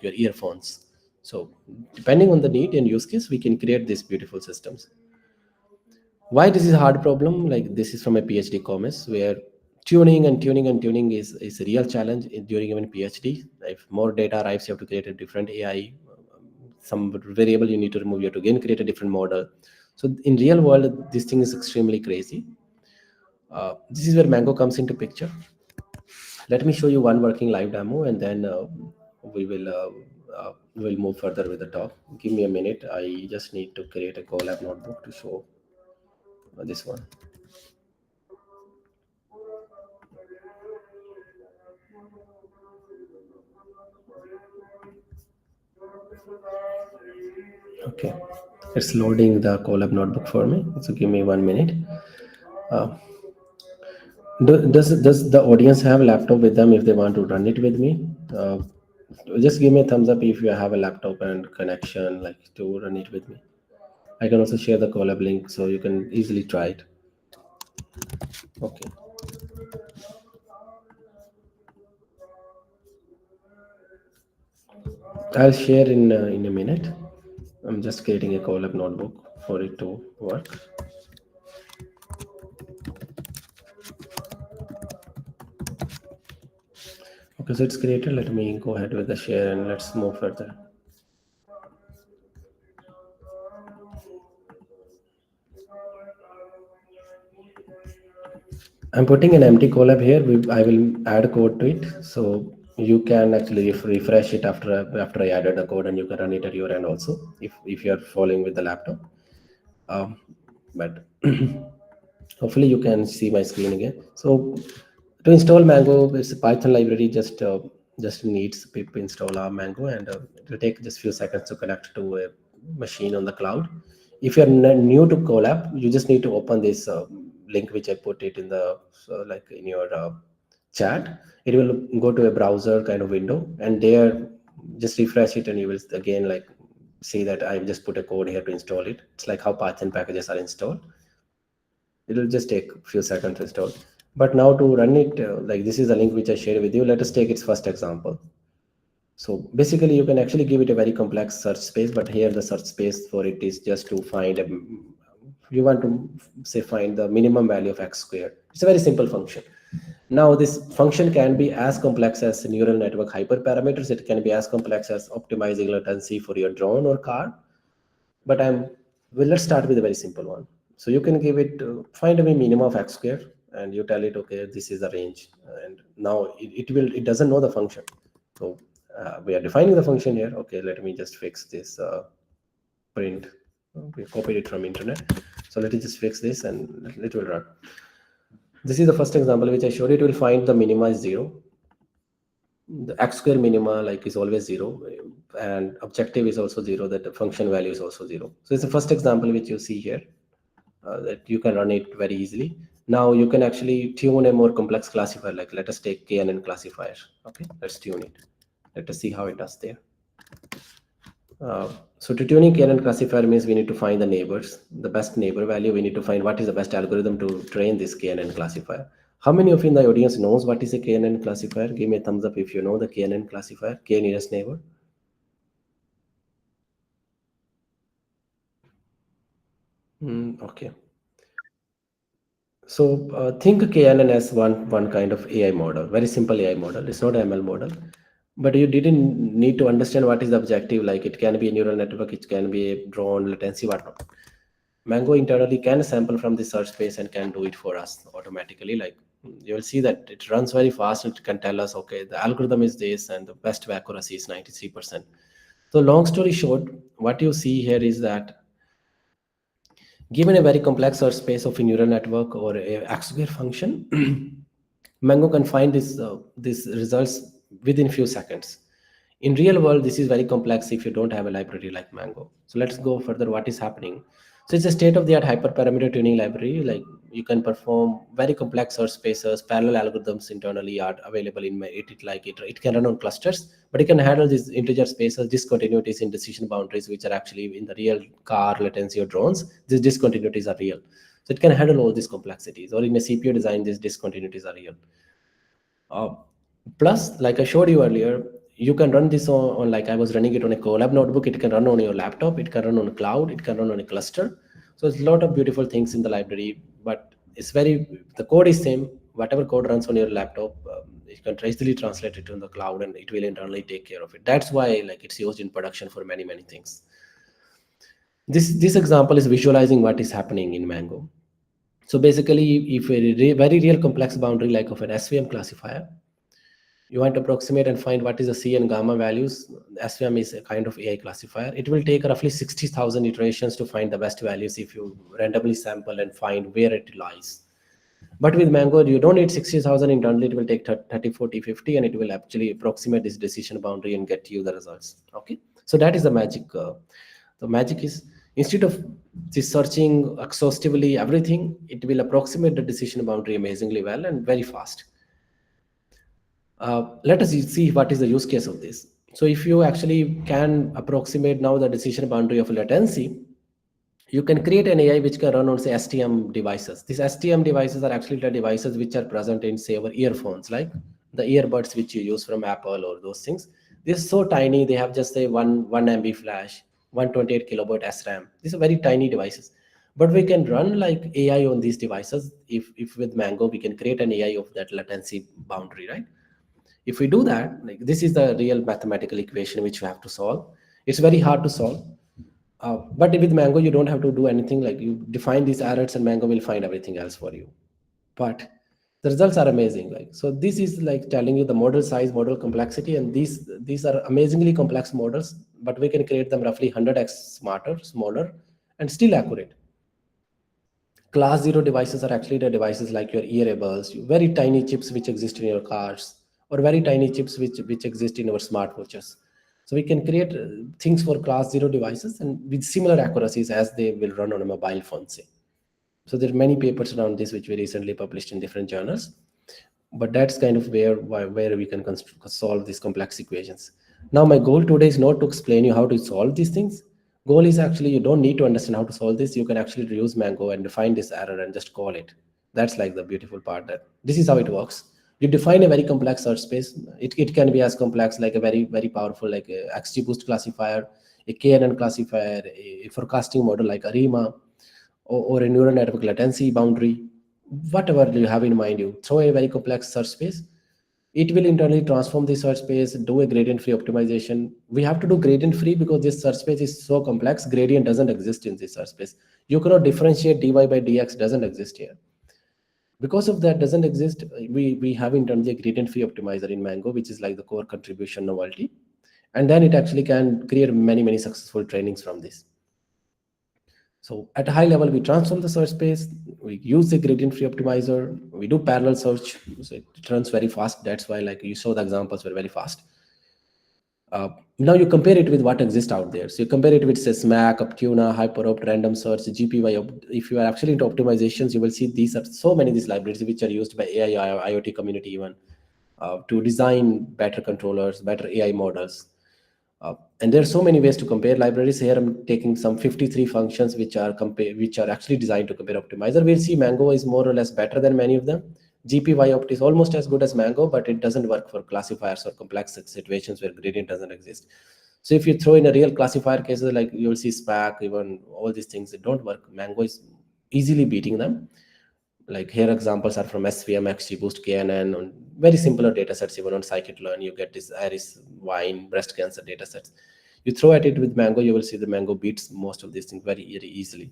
your earphones. So depending on the need and use case, we can create these beautiful systems. Why this is a hard problem? Like, this is from a PhD commerce, where tuning is a real challenge during even PhD. If more data arrives, you have to create a different AI. Some variable you need to remove, you have to again create a different model. So in real world, this thing is extremely crazy. This is where Mango comes into picture. Let me show you one working live demo, and then we will move further with the talk. Give me a minute. I just need to create a Colab notebook to show this one. Okay, it's loading the Colab notebook for me. So give me 1 minute. Uh, does the audience have a laptop with them if they want to run it with me? Just give me a thumbs up if you have a laptop and connection like to run it with me. I can also share the Colab link so you can easily try it. Okay, I'll share in a minute. I'm just creating a Colab notebook for it to work. Okay, so it's created. Let me go ahead with the share and let's move further. I'm putting an empty Colab here. I will add code to it, so you can actually refresh it after I added the code, and you can run it at your end also if you're following with the laptop. Um, but hopefully you can see my screen again. So to install Mango, it's a Python library. Just needs pip install our Mango, and it will take just few seconds to connect to a machine on the cloud. If you're new to Colab, you just need to open this link which I put it in the like in your chat. It will go to a browser kind of window, and there just refresh it, and you will again like see that I've just put a code here to install it. It's like how Python packages are installed. It will just take a few seconds to install. But now to run it, like this is a link which I shared with you. Let us take its first example. So basically, you can actually give it a very complex search space, but here the search space for it is just to find a, you want to say find the minimum value of x squared. It's a very simple function. Now this function can be as complex as neural network hyperparameters. It can be as complex as optimizing latency for your drone or car. But well, let's start with a very simple one. So you can give it find a minimum of x squared, and you tell it, okay, this is the range, and now it doesn't know the function. So we are defining the function here. Okay, let me just fix this print. We copied it from internet, so let me just fix this and it will run. This is the first example which I showed. It will find the minima is 0. The x square minima like is always 0, and objective is also 0, that the function value is also 0. So it's the first example which you see here, that you can run it very easily. Now you can actually tune a more complex classifier, like let us take knn classifier. Okay, let's tune it. Let us see how it does there. So to tuning knn classifier means we need to find the neighbors, the best neighbor value. We need to find what is the best algorithm to train this knn classifier. How many of you in the audience knows what is a knn classifier? Give me a thumbs up if you know the knn classifier, k nearest neighbor. Okay. So think KNN as one kind of AI model, very simple AI model. It's not ML model, but you didn't need to understand what is the objective. Like it can be a neural network, it can be a drone, latency, whatnot. Mango internally can sample from the search space and can do it for us automatically. Like you will see that it runs very fast. It can tell us, okay, the algorithm is this, and the best accuracy is 93%. So long story short, what you see here is that given a very complex search space of a neural network or a X-square function, Mango can find this results within few seconds. In real world, this is very complex if you don't have a library like Mango. So let's go further. What is happening? So it's a state-of-the-art hyperparameter tuning library. Like you can perform very complex search spaces. Parallel algorithms internally are available in it can run on clusters, but it can handle these integer spaces, discontinuities in decision boundaries, which are actually in the real car latency or drones. These discontinuities are real. So it can handle all these complexities. Or in a CPU design, these discontinuities are real. Uh, Plus, like I showed you earlier, you can run this on like I was running it on a Colab notebook. It can run on your laptop. It can run on a cloud. It can run on a cluster. So it's a lot of beautiful things in the library, but the code is same. Whatever code runs on your laptop, you can easily translate it to the cloud, and it will internally take care of it. That's why like it's used in production for many things. This example is visualizing what is happening in Mango. So basically, if very real complex boundary like of an SVM classifier, you want to approximate and find what is the C and gamma values. SVM is a kind of AI classifier. It will take roughly 60,000 iterations to find the best values if you randomly sample and find where it lies. But with Mango, you don't need 60,000 internally. It will take 30, 40, 50, and it will actually approximate this decision boundary and get you the results. Okay. So that is the magic. The magic is, instead of just searching exhaustively everything, it will approximate the decision boundary amazingly well and very fast. Let us see what is the use case of this. So if you actually can approximate now the decision boundary of latency, you can create an AI which can run on, say, STM devices. These STM devices are actually the devices which are present in, say, our earphones, like the earbuds which you use from Apple or those things. They're so tiny. They have just, say, one MB flash, 128 kilobyte SRAM. These are very tiny devices. But we can run like AI on these devices. If with Mango we can create an AI of that latency boundary, right? If we do that, like, this is the real mathematical equation which you have to solve. It's very hard to solve, but with Mango, you don't have to do anything. Like, you define these errors, and Mango will find everything else for you. But the results are amazing. Like, so this is like telling you the model size, model complexity, and these are amazingly complex models. But we can create them roughly 100x smarter, smaller, and still accurate. Class 0 devices are actually the devices like your earables, very tiny chips which exist in your cars, or very tiny chips which exist in our smartwatches. So we can create things for class 0 devices and with similar accuracies as they will run on a mobile phone, say. So there are many papers around this which we recently published in different journals. But that's kind of where we can solve these complex equations. Now my goal today is not to explain you how to solve these things. Goal is actually, you don't need to understand how to solve this. You can actually use Mango and define this error and just call it. That's like the beautiful part, that this is how it works. You define a very complex search space. It can be as complex like a very powerful like a XGBoost classifier, a KNN classifier, a forecasting model like ARIMA, or a neural network latency boundary. Whatever you have in mind, you throw a very complex search space. It will internally transform the search space, do a gradient free optimization. We have to do gradient free because this search space is so complex. Gradient doesn't exist in this search space. You cannot differentiate dy by dx, doesn't exist here. Because of that doesn't exist, we have internally a gradient free optimizer in Mango, which is like the core contribution novelty. And then it actually can create many successful trainings from this. So at a high level, we transform the search space, we use the gradient free optimizer, we do parallel search, so it runs very fast. That's why, like, you saw the examples were very fast. Now you compare it with what exists out there. So you compare it with, say, SMAC, Optuna, HyperOpt, Random Search, GPY. If you are actually into optimizations, you will see these are so many of these libraries which are used by AI, IoT community even, to design better controllers, better AI models. And there are so many ways to compare libraries. Here I'm taking some 53 functions which are actually designed to compare optimizer. We'll see Mango is more or less better than many of them. GPY is almost as good as Mango, but it doesn't work for classifiers or complex situations where gradient doesn't exist. So if you throw in a real classifier cases, like you'll see SPAC, even all these things, it don't work. Mango is easily beating them. Like, here examples are from SVM, XGBoost, KNN, on very similar data sets. Even on scikit-learn, you get this iris, wine, breast cancer data sets. You throw at it with Mango, you will see the Mango beats most of these things very easily.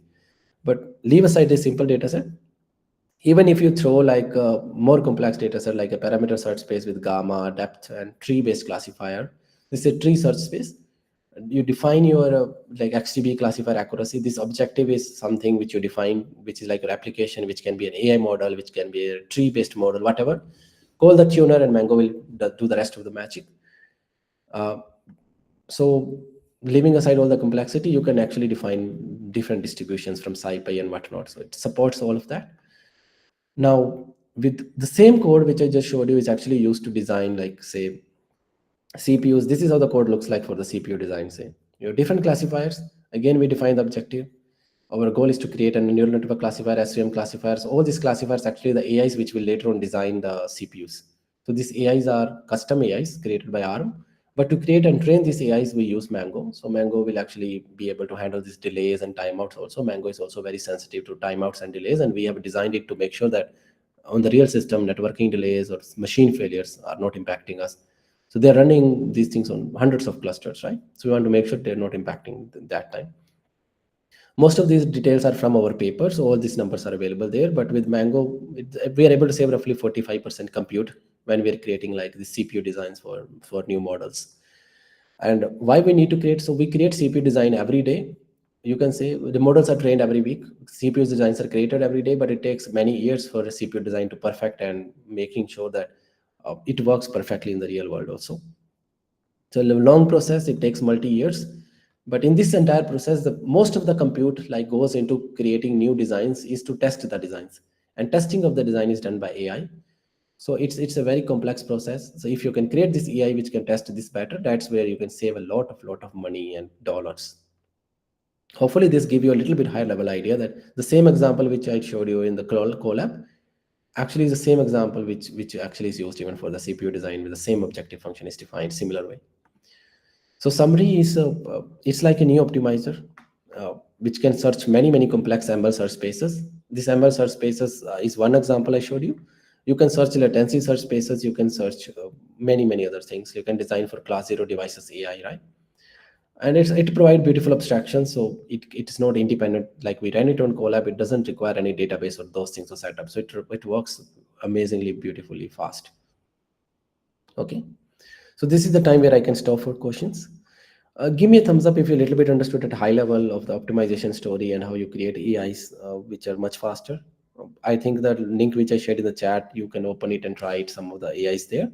But leave aside this simple data set. Even if you throw like a more complex data set, like a parameter search space with gamma, depth, and tree-based classifier, this is a tree search space. You define your like XGB classifier accuracy. This objective is something which you define, which is like your application, which can be an AI model, which can be a tree-based model, whatever. Call the tuner, and Mango will do the rest of the magic. So leaving aside all the complexity, you can actually define different distributions from SciPy and whatnot. So it supports all of that. Now, with the same code which I just showed you is actually used to design, like, say, CPUs. This is how the code looks like for the CPU design. Say, you have different classifiers. Again, we define the objective. Our goal is to create a neural network classifier, SVM classifiers. All these classifiers actually the AIs which will later on design the CPUs. So these AIs are custom AIs created by ARM. But to create and train these AIs, we use Mango. So Mango will actually be able to handle these delays and timeouts also. Mango is also very sensitive to timeouts and delays, and we have designed it to make sure that on the real system, networking delays or machine failures are not impacting us. So they're running these things on hundreds of clusters, right? So we want to make sure they're not impacting that time. Most of these details are from our paper, so all these numbers are available there. But with Mango, we are able to save roughly 45% compute when we are creating like the CPU designs for new models. And why we need to create? So we create CPU design every day. You can say the models are trained every week. CPU designs are created every day, but it takes many years for a CPU design to perfect and making sure that it works perfectly in the real world also. So a long process, it takes multi years. But in this entire process, the most of the compute like goes into creating new designs is to test the designs, and testing of the design is done by AI. So it's a very complex process. So if you can create this AI which can test this better, that's where you can save a lot of money and dollars. Hopefully this give you a little bit higher level idea that the same example which I showed you in the collab actually is the same example which actually is used even for the CPU design, with the same objective function is defined similar way. So summary is it's like a new optimizer which can search many complex ML search spaces. This ML search spaces is one example I showed you. You can search latency search spaces. You can search many other things. You can design for class zero devices AI, right? And it provides beautiful abstraction, so it is not independent. Like we ran it on Colab, it doesn't require any database or those things to set up. So it works amazingly beautifully fast. Okay. So this is the time where I can stop for questions. Give me a thumbs up if you a little bit understood at high level of the optimization story and how you create AIs which are much faster. I think the link which I shared in the chat, you can open it and try it, some of the AIs there.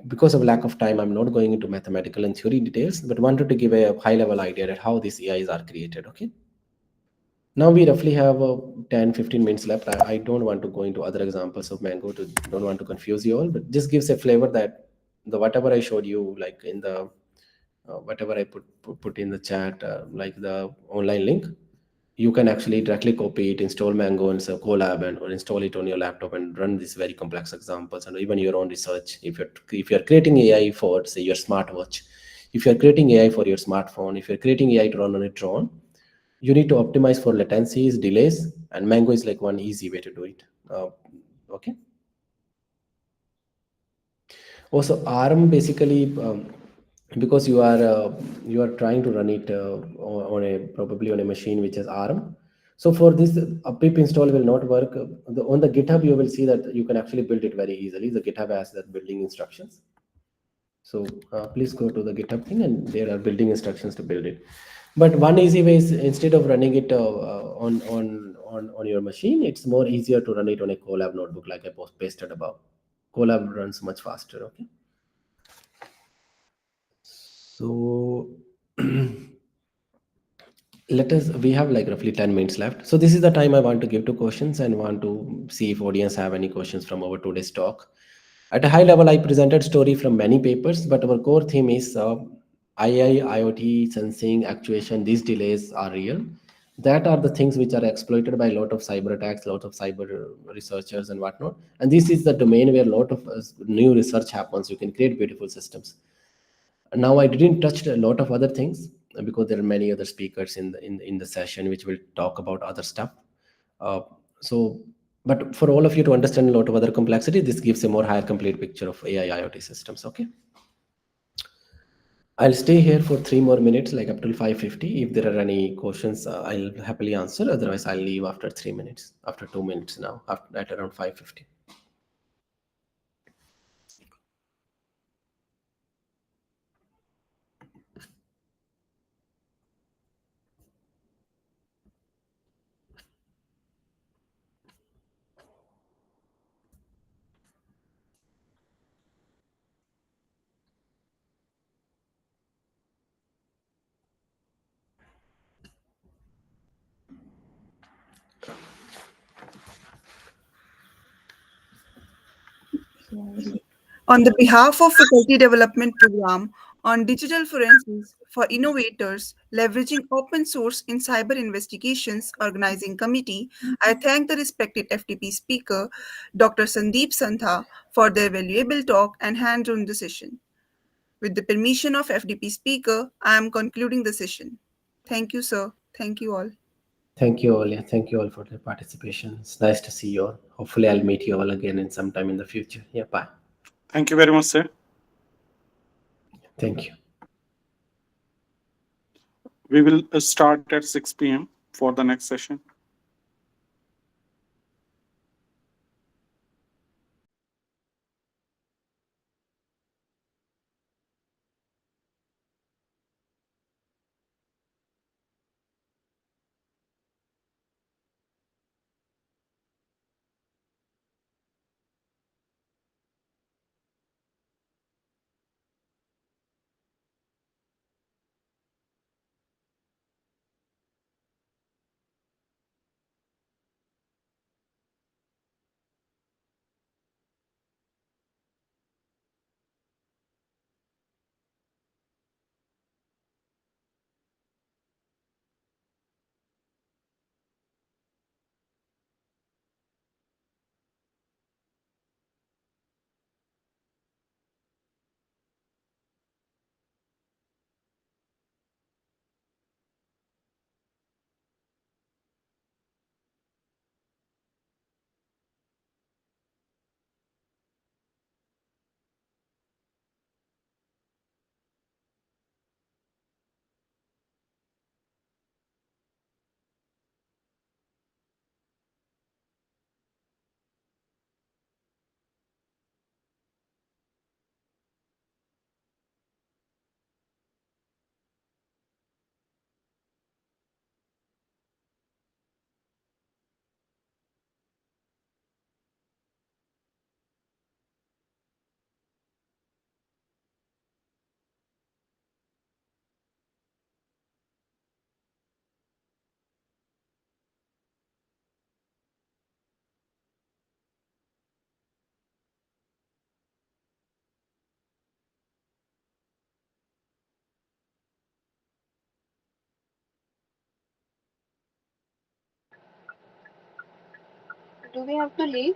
Because of lack of time, I'm not going into mathematical and theory details, but wanted to give a high level idea at how these AIs are created. Okay. Now we roughly have 10-15 minutes left. I don't want to go into other examples of Mango, to don't want to confuse you all, but just gives a flavor that the whatever I showed you, like in the whatever I put in the chat, like the online link, you can actually directly copy it, install Mango and Colab, and or install it on your laptop and run these very complex examples and even your own research. If you're creating AI for say your smartwatch, if you're creating AI for your smartphone, if you're creating AI to run on a drone, you need to optimize for latencies, delays, and Mango is like one easy way to do it. Okay. Also, ARM basically, because you are trying to run it on a probably on a machine which is ARM. So for this, a pip install will not work. On the GitHub, you will see that you can actually build it very easily. The GitHub has that building instructions. So please go to the GitHub thing, and there are building instructions to build it. But one easy way is, instead of running it on your machine, it's more easier to run it on a Colab notebook, like I pasted above. Colab runs much faster. Okay. So let us, we have like roughly 10 minutes left. So this is the time I want to give to questions and want to see if audience have any questions from our today's talk. At a high level, I presented story from many papers, but our core theme is IoT, sensing, actuation. These delays are real. That are the things which are exploited by a lot of cyber attacks, a lot of cyber researchers and whatnot. And this is the domain where a lot of new research happens. You can create beautiful systems. Now I didn't touch a lot of other things because there are many other speakers in the session which will talk about other stuff. uh, so but for all of you to understand a lot of other complexity, this gives a more higher complete picture of AI IoT systems. Okay. I'll stay here for 3 more minutes, like up till 5:50. If there are any questions, I'll happily answer. Otherwise, I'll leave after 3 minutes, after 2 minutes now, after, at around 5:50. On the behalf of Faculty Development Program on Digital Forensics for Innovators Leveraging Open Source in Cyber Investigations Organizing Committee, I thank the respected FTP speaker, Dr. Sandeep Santha, for their valuable talk and hands-on the session. With the permission of FDP speaker, I am concluding the session. Thank you, sir. Thank you all. Thank you all. Yeah, thank you all for the participation. It's nice to see you all. Hopefully, I'll meet you all again in some time in the future. Yeah, bye. Thank you very much, sir. Thank you. We will start at 6 p.m. for the next session. Do we have to leave?